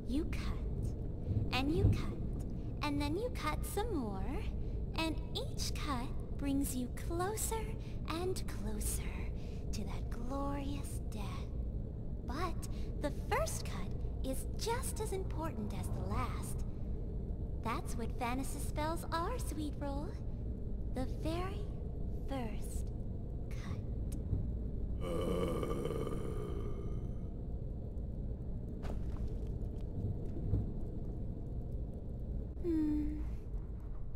You cut, and you cut, and then you cut some more, and each cut brings you closer and closer to that glorious death. But the first cut is just as important as the last. That's what fantasy spells are, Sweetroll. The very first cut.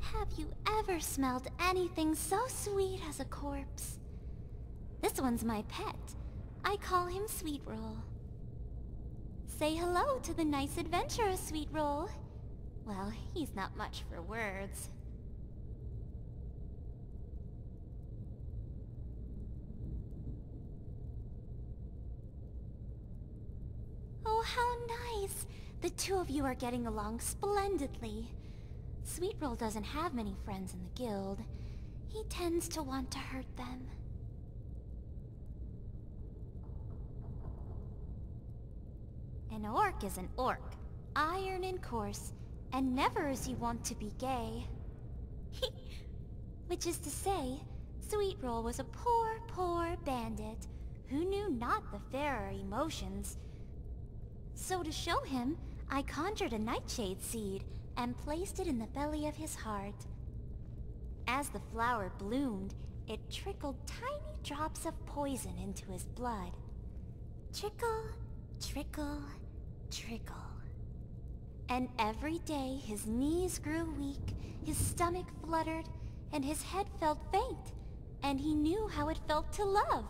Have you ever smelled anything so sweet as a corpse? This one's my pet. I call him Sweetroll. Say hello to the nice adventurer, Sweetroll. Well, he's not much for words. Oh, how nice! The two of you are getting along splendidly. Sweetroll doesn't have many friends in the guild. He tends to want to hurt them. An orc is an orc, iron and coarse, and never is he wont to be gay. Which is to say, Sweetroll was a poor, poor bandit who knew not the fairer emotions. So to show him, I conjured a nightshade seed and placed it in the belly of his heart. As the flower bloomed, it trickled tiny drops of poison into his blood. Trickle, trickle, trickle. And every day his knees grew weak, his stomach fluttered, and his head felt faint, and he knew how it felt to love.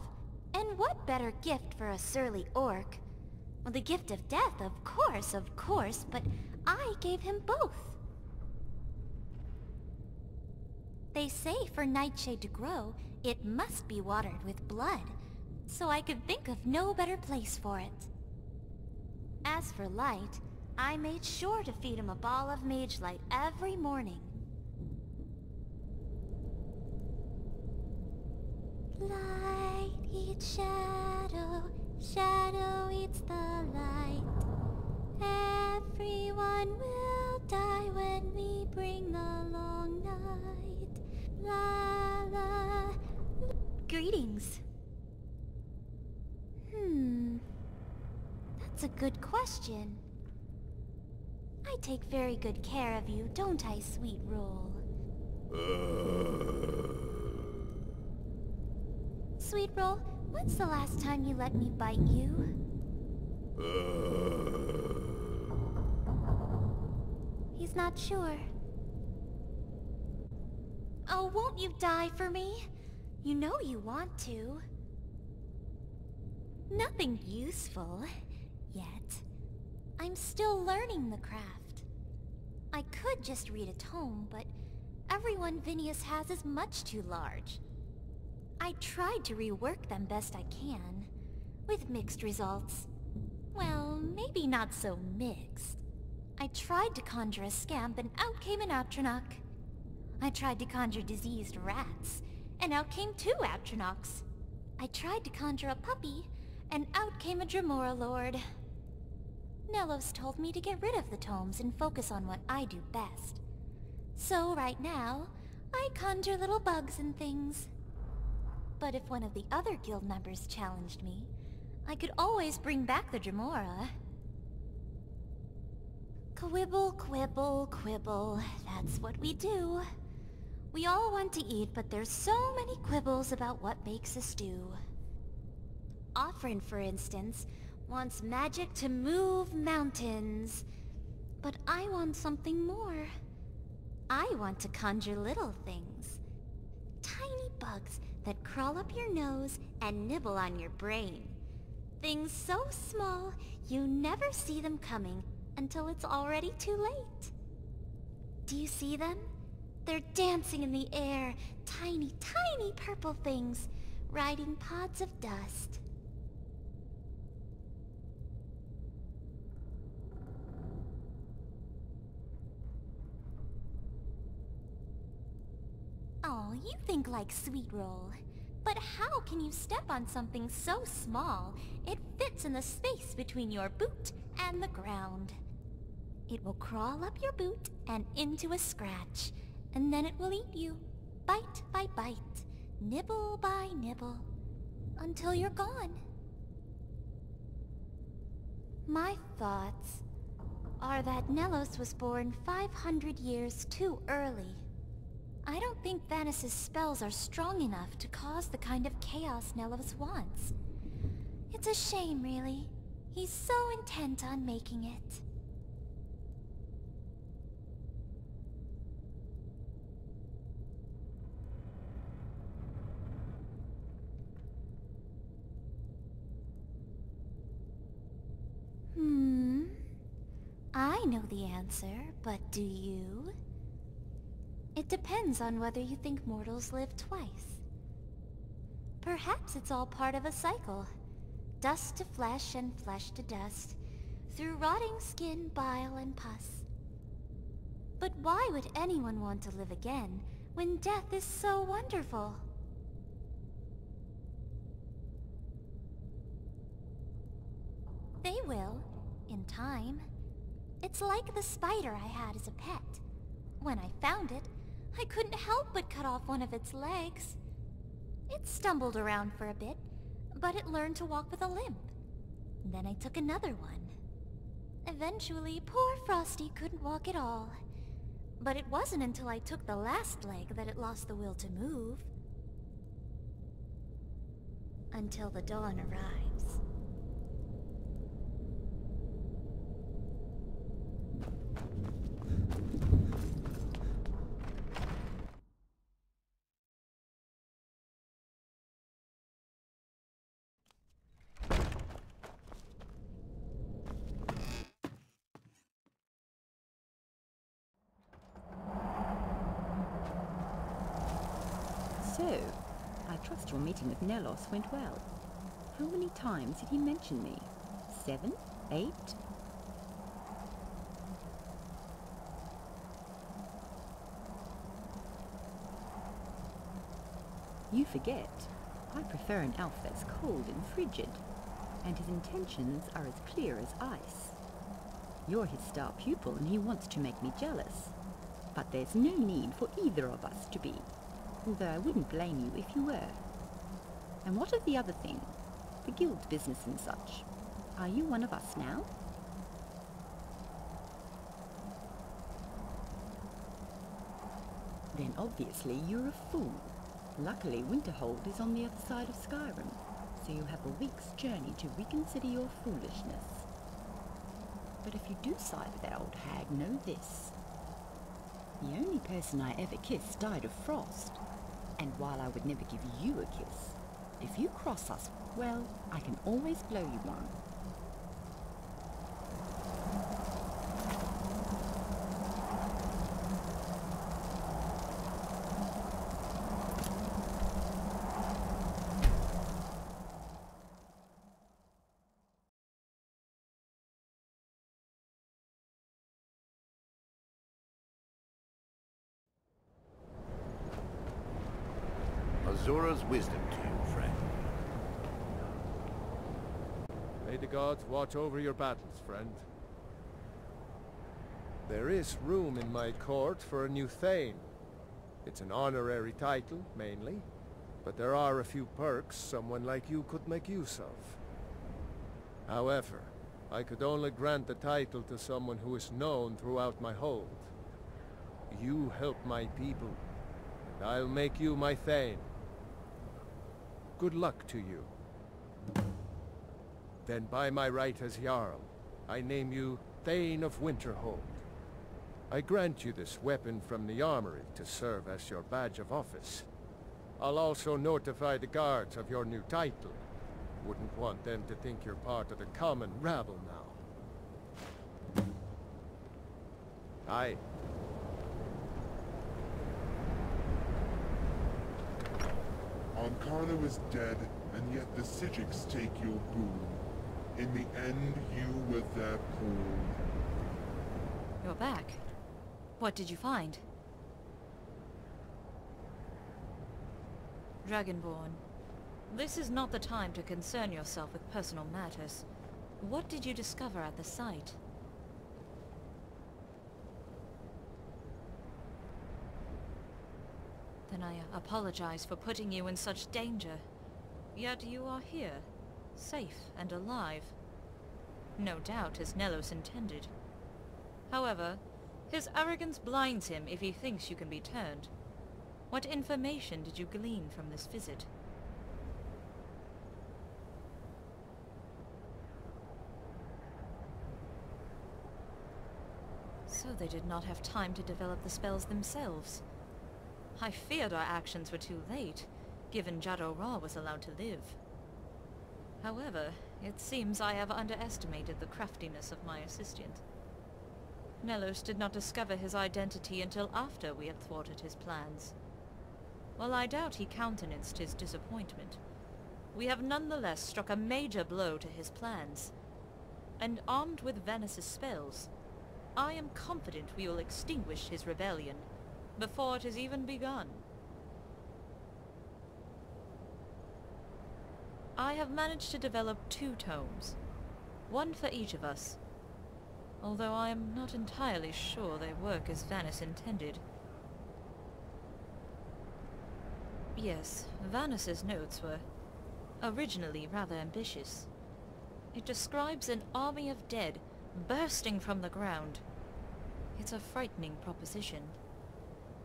And what better gift for a surly orc? Well, the gift of death, of course, but I gave him both. They say for nightshade to grow, it must be watered with blood, so I could think of no better place for it. As for light, I made sure to feed him a ball of mage light every morning. Light eats shadow, shadow eats the light. Everyone will die when we bring the long night. La la. Greetings. That's a good question. I take very good care of you, don't I, Sweet Roll? Sweet Roll, when's the last time you let me bite you? He's not sure. Oh, won't you die for me? You know you want to. Nothing useful, yet. I'm still learning the craft. I could just read a tome, but every one Vinius has is much too large. I tried to rework them best I can, with mixed results. Well, maybe not so mixed. I tried to conjure a scamp and out came an Atronach. I tried to conjure diseased rats, and out came 2 Atronachs. I tried to conjure a puppy, and out came a Dremora Lord. Nellis told me to get rid of the tomes and focus on what I do best. So right now, I conjure little bugs and things. But if one of the other guild members challenged me, I could always bring back the Dremora. Quibble, quibble, quibble, that's what we do. We all want to eat, but there's so many quibbles about what makes a stew. Offrin, for instance, wants magic to move mountains. But I want something more. I want to conjure little things. Tiny bugs that crawl up your nose and nibble on your brain. Things so small, you never see them coming until it's already too late. Do you see them? They're dancing in the air, tiny, tiny purple things, riding pods of dust. Oh, you think like Sweet Roll. But how can you step on something so small, it fits in the space between your boot and the ground? It will crawl up your boot and into a scratch, and then it will eat you, bite by bite, nibble by nibble, until you're gone. My thoughts are that Nellis was born 500 years too early. I don't think Vanis's spells are strong enough to cause the kind of chaos Nellis wants. It's a shame, really. He's so intent on making it. I know the answer, but do you? It depends on whether you think mortals live twice. Perhaps it's all part of a cycle. Dust to flesh and flesh to dust, through rotting skin, bile, and pus. But why would anyone want to live again when death is so wonderful? They will, in time. It's like the spider I had as a pet. When I found it, I couldn't help but cut off one of its legs. It stumbled around for a bit, but it learned to walk with a limp. Then I took another one. Eventually, poor Frosty couldn't walk at all. But it wasn't until I took the last leg that it lost the will to move. Until the dawn arrives. So, I trust your meeting with Nellis went well. How many times did he mention me? 7? 8? You forget. I prefer an elf that's cold and frigid, and his intentions are as clear as ice. You're his star pupil and he wants to make me jealous. But there's no need for either of us to be, although I wouldn't blame you if you were. And what of the other thing? The guild business and such. Are you one of us now? Then obviously you're a fool. Luckily Winterhold is on the other side of Skyrim, so you have a week's journey to reconsider your foolishness. But if you do side with that old hag, know this. The only person I ever kissed died of frost. And while I would never give you a kiss, if you cross us, well, I can always blow you one. Azura's wisdom to you, friend. May the gods watch over your battles, friend. There is room in my court for a new Thane. It's an honorary title, mainly, but there are a few perks someone like you could make use of. However, I could only grant the title to someone who is known throughout my hold. You help my people, and I'll make you my Thane. Good luck to you. Then by my right as Jarl, I name you Thane of Winterhold. I grant you this weapon from the armory to serve as your badge of office. I'll also notify the guards of your new title. Wouldn't want them to think you're part of the common rabble now. Aye. Ankano is dead, and yet the Psijics take your boon. In the end, you were their pawn. You're back. What did you find? Dragonborn, this is not the time to concern yourself with personal matters. What did you discover at the site? Then I apologize for putting you in such danger. Yet you are here, safe and alive. No doubt as Nellis intended. However, his arrogance blinds him if he thinks you can be turned. What information did you glean from this visit? So they did not have time to develop the spells themselves. I feared our actions were too late, given Jaddo-Ra was allowed to live. However, it seems I have underestimated the craftiness of my assistant. Nellis did not discover his identity until after we had thwarted his plans. While I doubt he countenanced his disappointment, we have nonetheless struck a major blow to his plans. And armed with Venice's spells, I am confident we will extinguish his rebellion before it has even begun. I have managed to develop 2 tomes, one for each of us, although I am not entirely sure they work as Vanice intended. Yes, Vanice's notes were originally rather ambitious. It describes an army of dead bursting from the ground. It's a frightening proposition.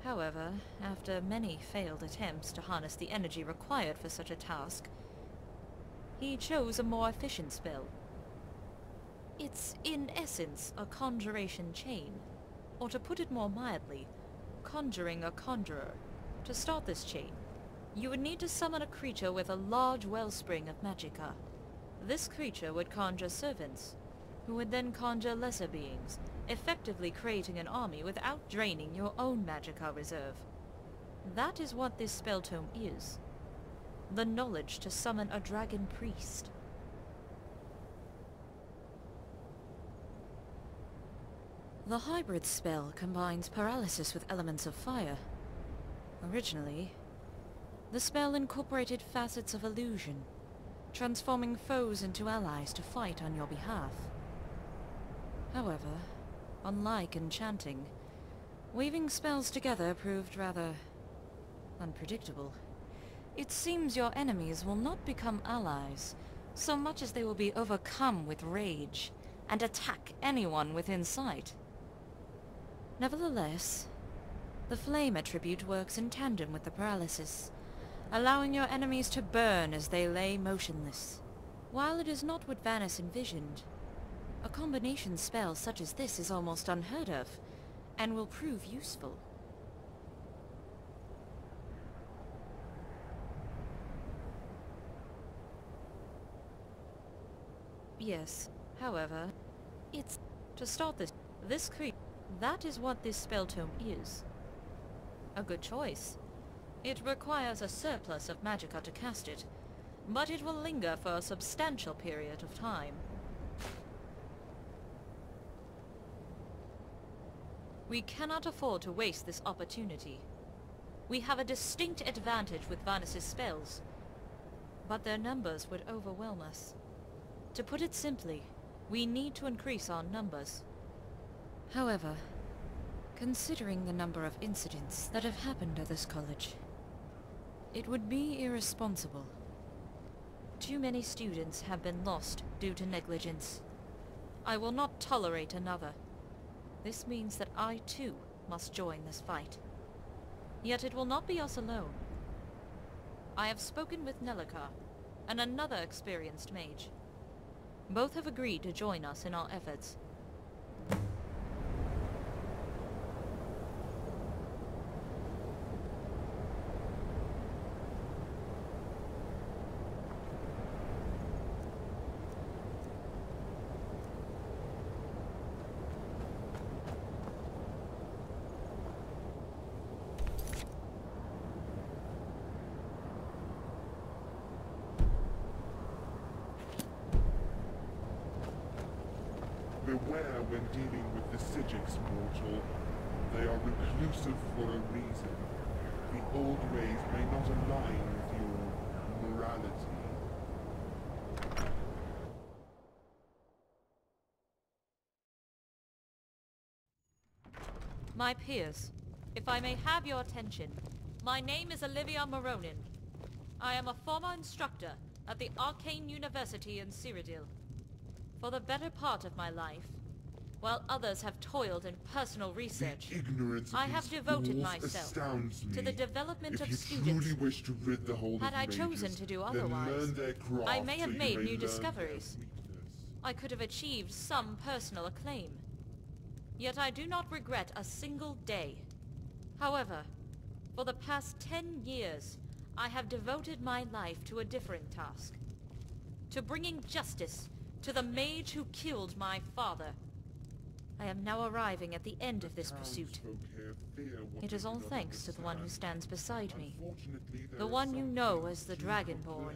However, after many failed attempts to harness the energy required for such a task, he chose a more efficient spell. It's, in essence, a conjuration chain, or to put it more mildly, conjuring a conjurer. To start this chain, you would need to summon a creature with a large wellspring of magicka. This creature would conjure servants, who would then conjure lesser beings, effectively creating an army without draining your own magicka reserve. That is what this spell tome is. The knowledge to summon a dragon priest. The hybrid spell combines paralysis with elements of fire. Originally, the spell incorporated facets of illusion, transforming foes into allies to fight on your behalf. However, unlike enchanting, weaving spells together proved rather unpredictable. It seems your enemies will not become allies, so much as they will be overcome with rage and attack anyone within sight. Nevertheless, the flame attribute works in tandem with the paralysis, allowing your enemies to burn as they lay motionless. While it is not what Vanis envisioned, a combination spell such as this is almost unheard of, and will prove useful. Yes, however, it's... to start this creep, that is what this spell tome is. A good choice. It requires a surplus of magicka to cast it, but it will linger for a substantial period of time. We cannot afford to waste this opportunity. We have a distinct advantage with Vanis's spells, but their numbers would overwhelm us. To put it simply, we need to increase our numbers. However, considering the number of incidents that have happened at this college, it would be irresponsible. Too many students have been lost due to negligence. I will not tolerate another. This means that I, too, must join this fight. Yet it will not be us alone. I have spoken with Nelika, and another experienced mage. Both have agreed to join us in our efforts. Beware when dealing with the Psijics, mortal. They are reclusive for a reason. The old ways may not align with your morality. My peers, if I may have your attention, my name is Olivia Moronin. I am a former instructor at the Arcane University in Cyrodiil. For the better part of my life, while others have toiled in personal research, I have devoted myself to the development of students. Had I chosen to do otherwise, I may have made new discoveries. I could have achieved some personal acclaim. Yet I do not regret a single day. However, for the past 10 years, I have devoted my life to a different task. To bringing justice to the mage who killed my father. I am now arriving at the end of this pursuit. It is all thanks to the one who stands beside me. The one you know as the Dragonborn.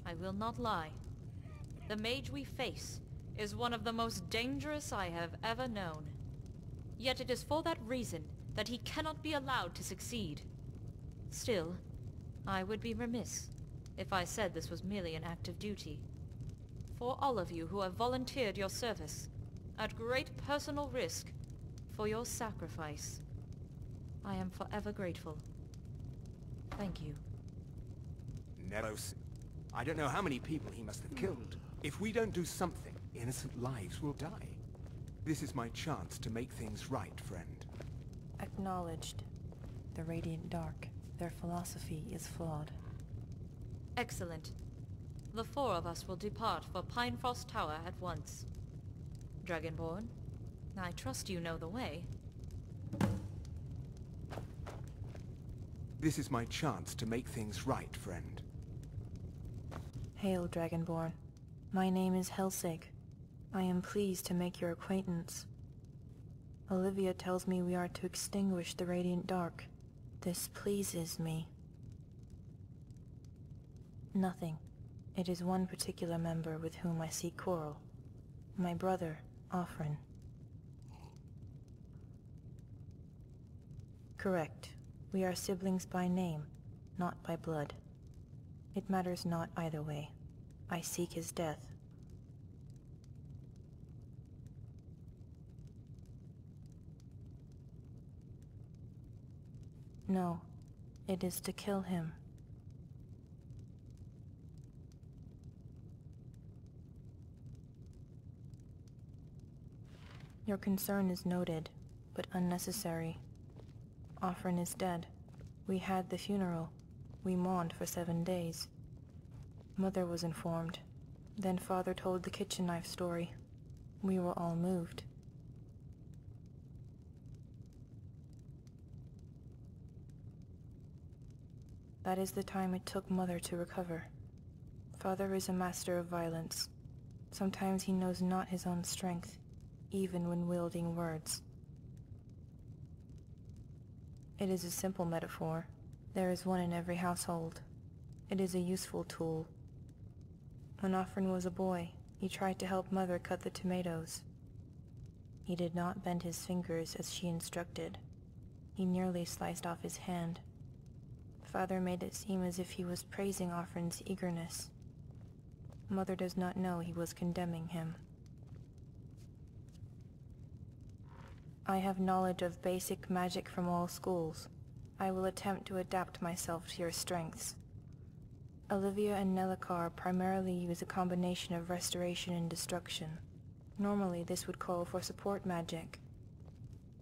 I will not lie. The mage we face is one of the most dangerous I have ever known. Yet it is for that reason that he cannot be allowed to succeed. Still, I would be remiss if I said this was merely an act of duty. For all of you who have volunteered your service, at great personal risk, for your sacrifice, I am forever grateful. Thank you. Nellis, I don't know how many people he must have killed. If we don't do something, innocent lives will die. This is my chance to make things right, friend. Acknowledged. The Radiant Dark. Their philosophy is flawed. Excellent. The four of us will depart for Pinefrost Tower at once. Dragonborn, I trust you know the way. This is my chance to make things right, friend. Hail, Dragonborn. My name is Helsig. I am pleased to make your acquaintance. Olivia tells me we are to extinguish the Radiant Dark. This pleases me. Nothing. It is one particular member with whom I seek quarrel. My brother, Offrin. Correct. We are siblings by name, not by blood. It matters not either way. I seek his death. No, it is to kill him. Your concern is noted, but unnecessary. Offrin is dead. We had the funeral. We mourned for 7 days. Mother was informed. Then Father told the kitchen knife story. We were all moved. That is the time it took Mother to recover. Father is a master of violence. Sometimes he knows not his own strength, even when wielding words. It is a simple metaphor. There is one in every household. It is a useful tool. When Offrin was a boy, he tried to help Mother cut the tomatoes. He did not bend his fingers as she instructed. He nearly sliced off his hand. Father made it seem as if he was praising Offrin's eagerness. Mother does not know he was condemning him. I have knowledge of basic magic from all schools. I will attempt to adapt myself to your strengths. Olivia and Nellikar primarily use a combination of restoration and destruction. Normally this would call for support magic.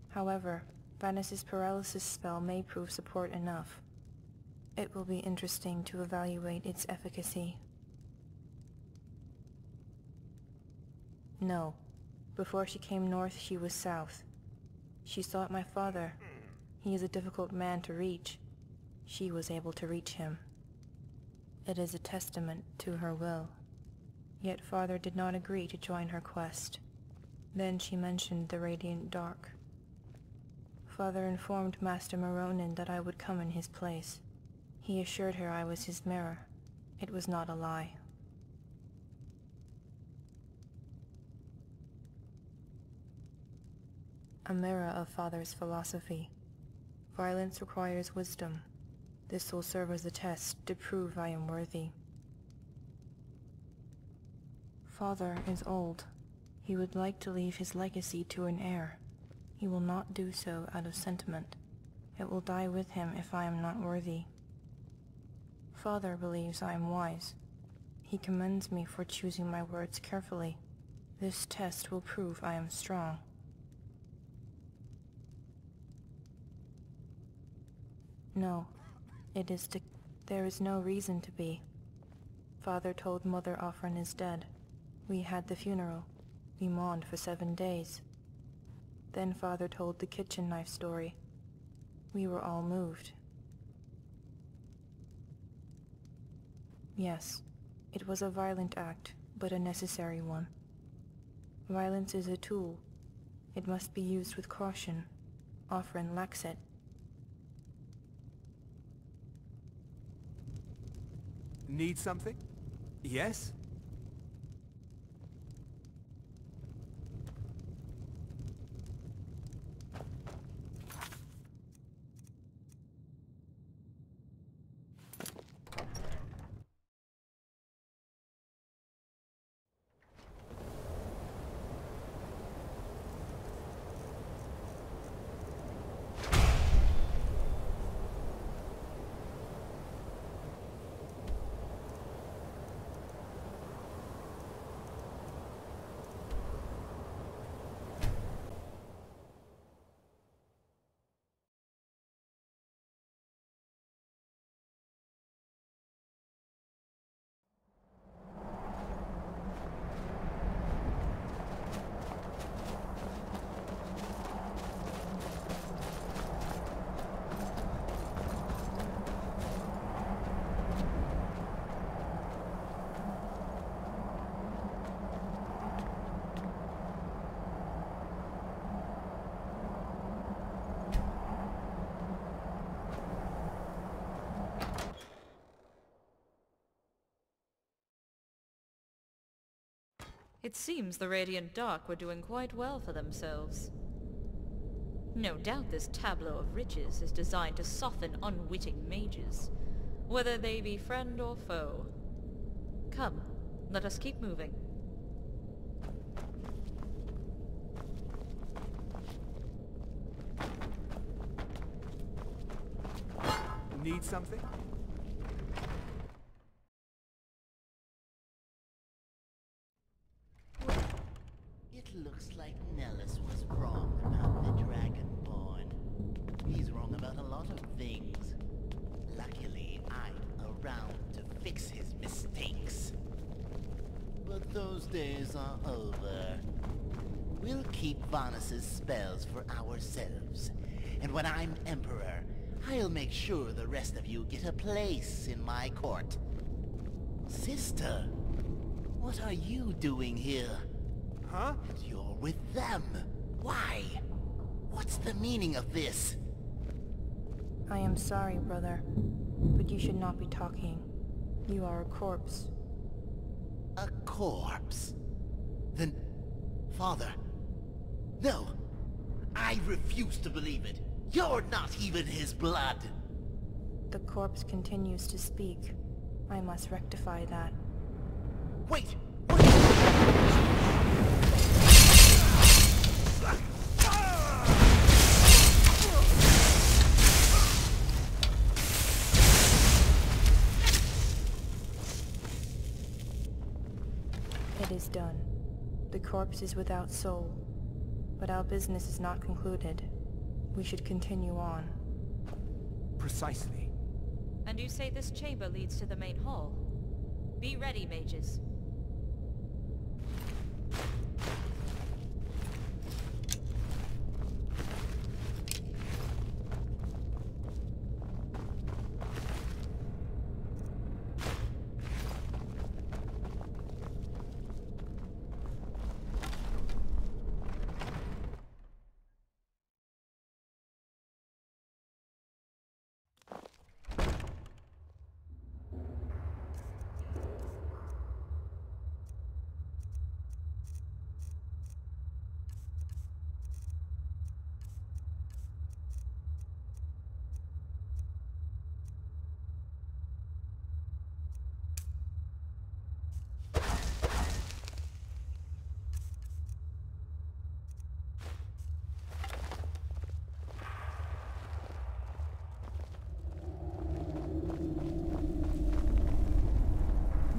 However, Vanis's paralysis spell may prove support enough. It will be interesting to evaluate its efficacy. No. Before she came north, she was south. She sought my father. He is a difficult man to reach. She was able to reach him. It is a testament to her will. Yet Father did not agree to join her quest. Then she mentioned the Radiant Dark. Father informed Master Moronin that I would come in his place. He assured her I was his mirror. It was not a lie. A mirror of Father's philosophy. Violence requires wisdom. This will serve as a test to prove I am worthy. Father is old. He would like to leave his legacy to an heir. He will not do so out of sentiment. It will die with him if I am not worthy. Father believes I am wise. He commends me for choosing my words carefully. This test will prove I am strong. No, it is to... There is no reason to be. Father told Mother Offrin is dead. We had the funeral. We mourned for 7 days. Then Father told the kitchen knife story. We were all moved. Yes, it was a violent act, but a necessary one. Violence is a tool. It must be used with caution. Offrin lacks it. Need something? Yes? It seems the Radiant Dark were doing quite well for themselves. No doubt this tableau of riches is designed to soften unwitting mages, whether they be friend or foe. Come, let us keep moving. Need something? It looks like Nellis was wrong about the Dragonborn. He's wrong about a lot of things. Luckily, I'm around to fix his mistakes. But those days are over. We'll keep Vanus's spells for ourselves. And when I'm Emperor, I'll make sure the rest of you get a place in my court. Sister, what are you doing here? Huh? You're with them. Why? What's the meaning of this? I am sorry, brother, but you should not be talking. You are a corpse. A corpse? Then, Father... No! I refuse to believe it! You're not even his blood! The corpse continues to speak. I must rectify that. Wait! It is done. The corpse is without soul. But our business is not concluded. We should continue on. Precisely. And you say this chamber leads to the main hall? Be ready, mages.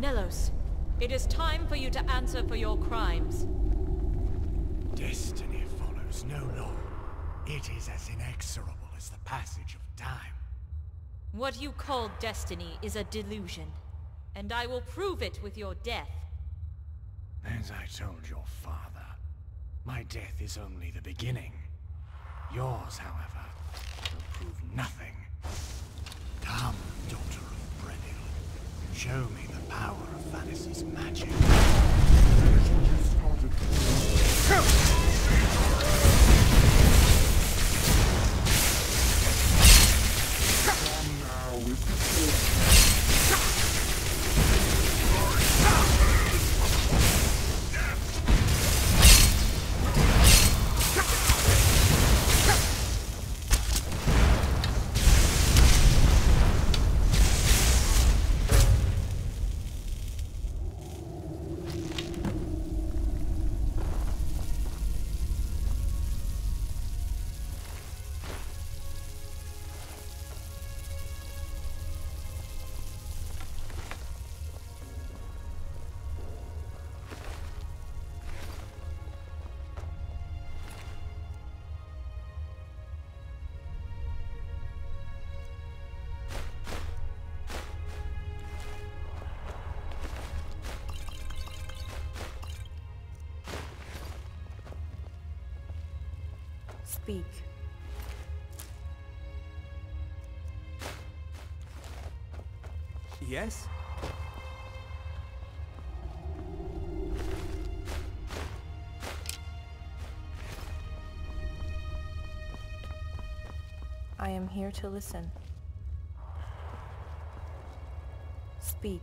Nellis, it is time for you to answer for your crimes. Destiny follows no law. It is as inexorable as the passage of time. What you call destiny is a delusion, and I will prove it with your death. As I told your father, my death is only the beginning. Yours, however, will prove nothing. Come, daughter of Brennil, show me the power of Vanus's magic. Speak. Yes? I am here to listen. Speak.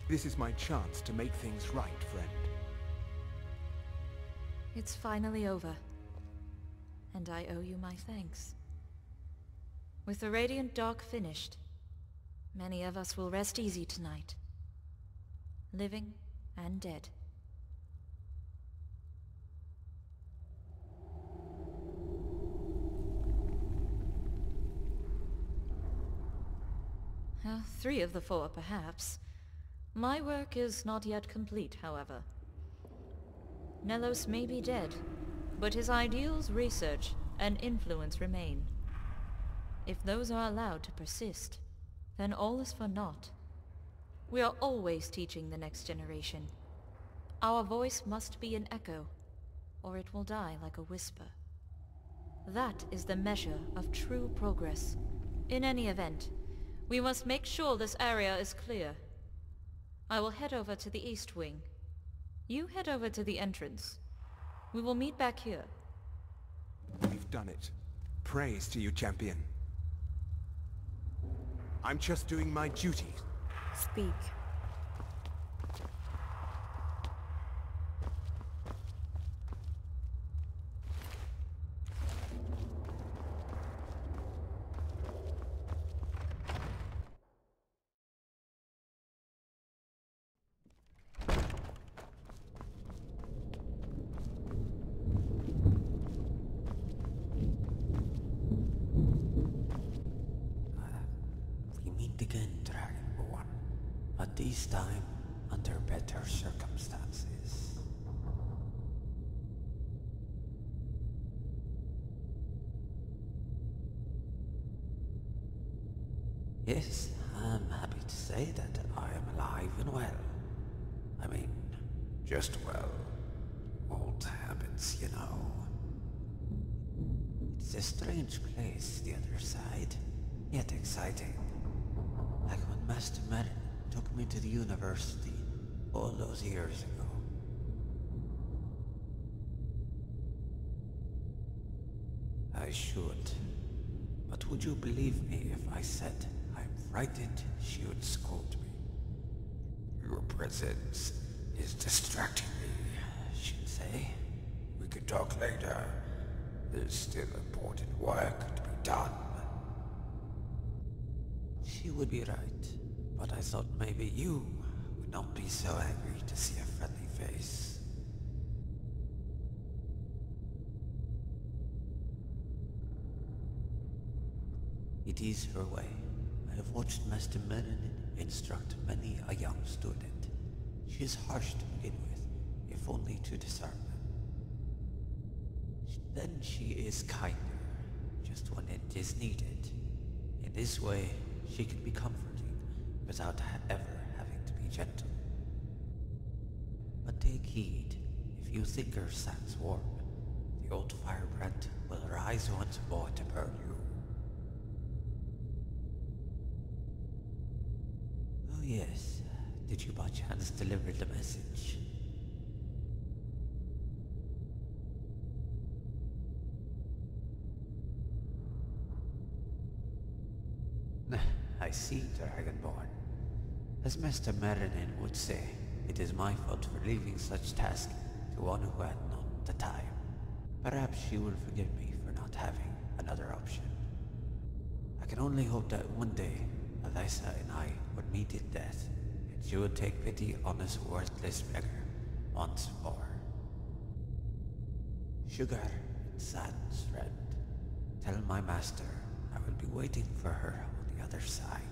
This is my chance to make things right, friend. It's finally over. And I owe you my thanks. With the Radiant Dark finished, many of us will rest easy tonight. Living and dead. Three of the four, perhaps. My work is not yet complete, however. Nellis may be dead, but his ideals, research, and influence remain. If those are allowed to persist, then all is for naught. We are always teaching the next generation. Our voice must be an echo, or it will die like a whisper. That is the measure of true progress. In any event, we must make sure this area is clear. I will head over to the East Wing. You head over to the entrance. We will meet back here. We've done it. Praise to you, champion. I'm just doing my duty. Speak. This time under better circumstances. Yes, I'm happy to say that I am alive and well. I mean, just well. Old habits, you know. It's a strange place, the other side, yet exciting. Like when Master Merrin took me to the university all those years ago. I should. But would you believe me if I said I'm frightened she would scold me? Your presence is distracting me, she'd say. We could talk later. There's still important work to be done. She would be right. But I thought maybe you would not be so angry to see a friendly face. It is her way. I have watched Master Merrin instruct many a young student. She is harsh to begin with, if only to disarm them. Then she is kinder, just when it is needed. In this way, she can be comforting without ever having to be gentle. But take heed. If you think her stands warm, the old firebrand will rise once more to burn you. Oh yes, did you by chance deliver the message? I see, Dragonborn. As Master Merrin would say, it is my fault for leaving such task to one who had not the time. Perhaps she will forgive me for not having another option. I can only hope that one day, Alyssa and I would meet in death, and she would take pity on this worthless beggar once more. Sugar, Sans friend, tell my master I will be waiting for her on the other side.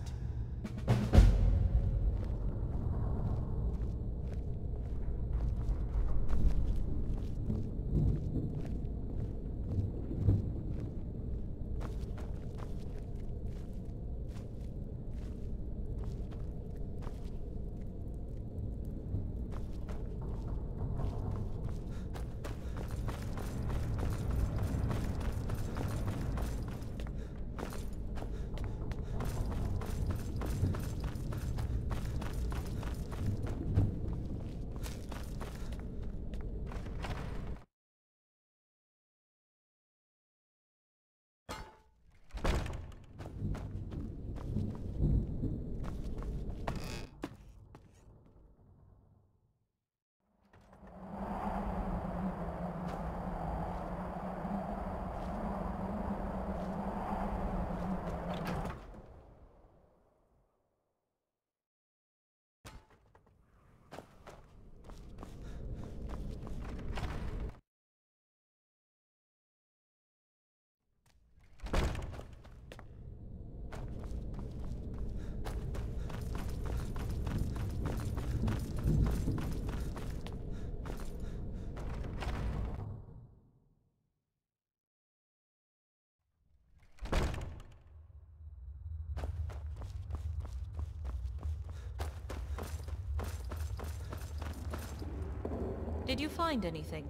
Did you find anything?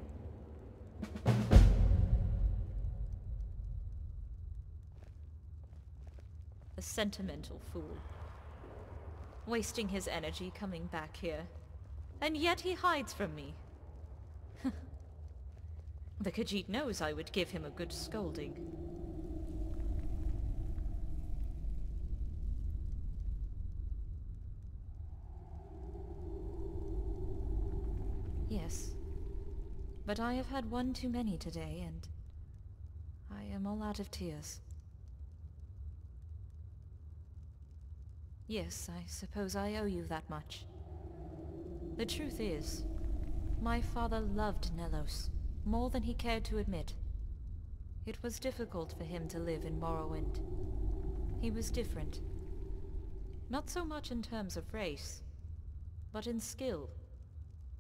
A sentimental fool. Wasting his energy coming back here. And yet he hides from me. The Khajiit knows I would give him a good scolding. Yes. But I have had one too many today, and I am all out of tears. Yes, I suppose I owe you that much. The truth is, my father loved Nellis more than he cared to admit. It was difficult for him to live in Morrowind. He was different. Not so much in terms of race, but in skill.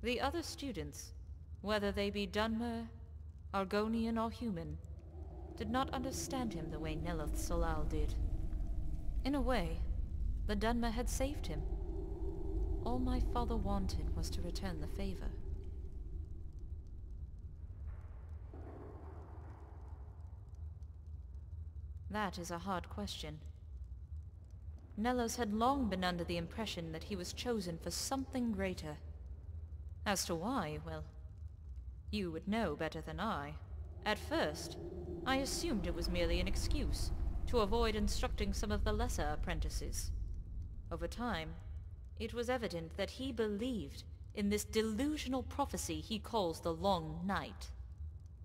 The other students, whether they be Dunmer, Argonian or human, did not understand him the way Nelith Solal did. In a way, the Dunmer had saved him. All my father wanted was to return the favor. That is a hard question. Nellis had long been under the impression that he was chosen for something greater. As to why, well, you would know better than I. At first, I assumed it was merely an excuse to avoid instructing some of the lesser apprentices. Over time, it was evident that he believed in this delusional prophecy he calls the Long Night.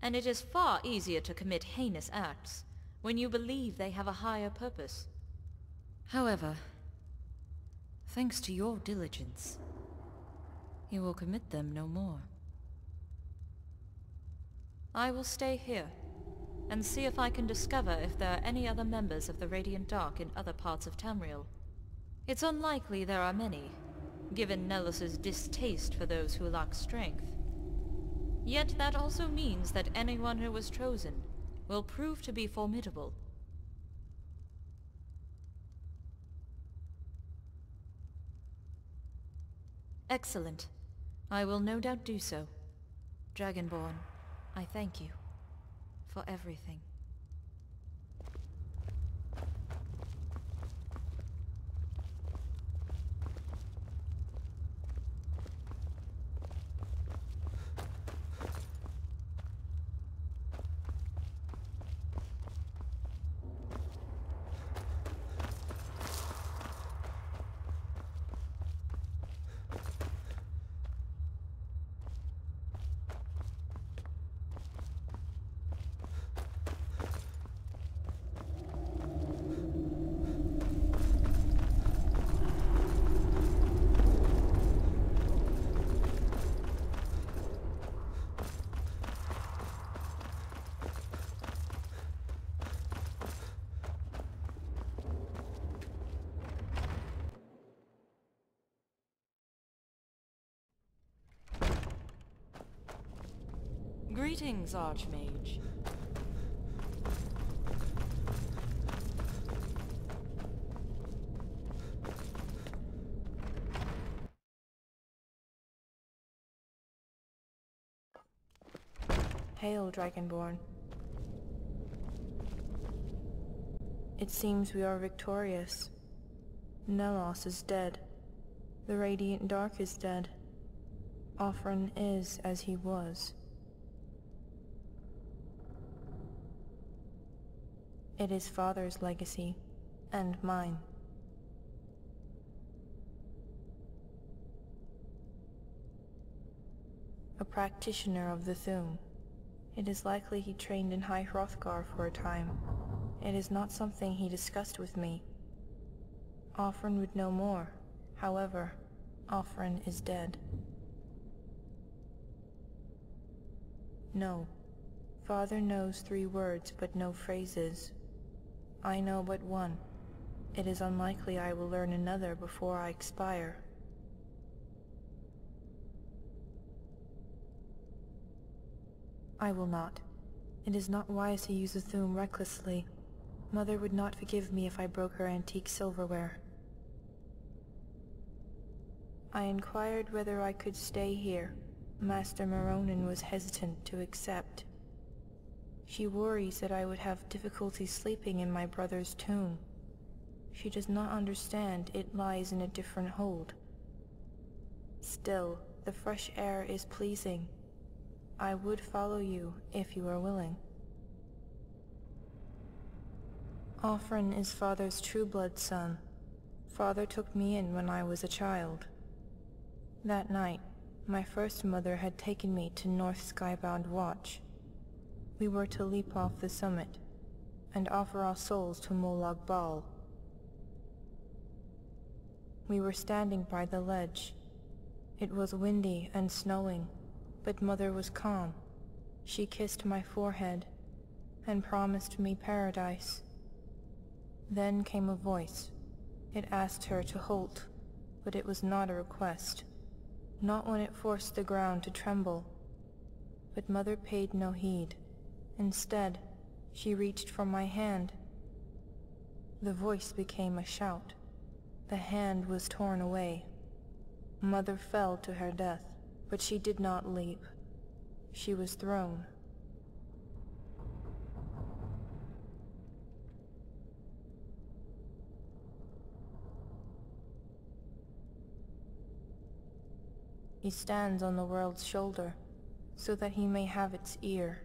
And it is far easier to commit heinous acts when you believe they have a higher purpose. However, thanks to your diligence, he will commit them no more. I will stay here and see if I can discover if there are any other members of the Radiant Dark in other parts of Tamriel. It's unlikely there are many, given Nellis's distaste for those who lack strength. Yet that also means that anyone who was chosen will prove to be formidable. Excellent. I will no doubt do so. Dragonborn, I thank you for everything. Greetings, Archmage. Hail, Dragonborn. It seems we are victorious. Nellis is dead. The Radiant Dark is dead. Offren is as he was. It is Father's legacy, and mine. A practitioner of the Thu'um. It is likely he trained in High Hrothgar for a time. It is not something he discussed with me. Offren would know more. However, Offren is dead. No. Father knows 3 words, but no phrases. I know but one. It is unlikely I will learn another before I expire. I will not. It is not wise to use the Thu'um recklessly. Mother would not forgive me if I broke her antique silverware. I inquired whether I could stay here, Master Moronin was hesitant to accept. She worries that I would have difficulty sleeping in my brother's tomb. She does not understand it lies in a different hold. Still, the fresh air is pleasing. I would follow you if you are willing. Offren is Father's true-blood son. Father took me in when I was a child. That night, my first mother had taken me to North Skybound Watch. We were to leap off the summit and offer our souls to Molag Bal. We were standing by the ledge. It was windy and snowing, but Mother was calm. She kissed my forehead and promised me paradise. Then came a voice. It asked her to halt, but it was not a request. Not when it forced the ground to tremble. But Mother paid no heed. Instead, she reached for my hand. The voice became a shout. The hand was torn away. Mother fell to her death, but she did not leap. She was thrown. He stands on the world's shoulder, so that he may have its ear.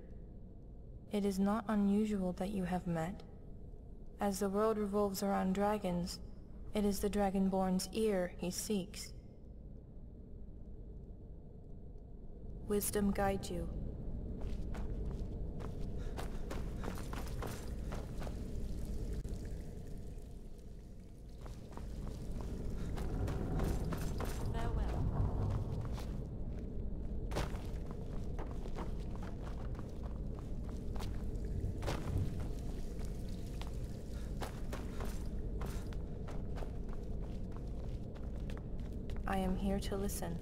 It is not unusual that you have met. As the world revolves around dragons, it is the Dragonborn's ear he seeks. Wisdom guide you. I am here to listen.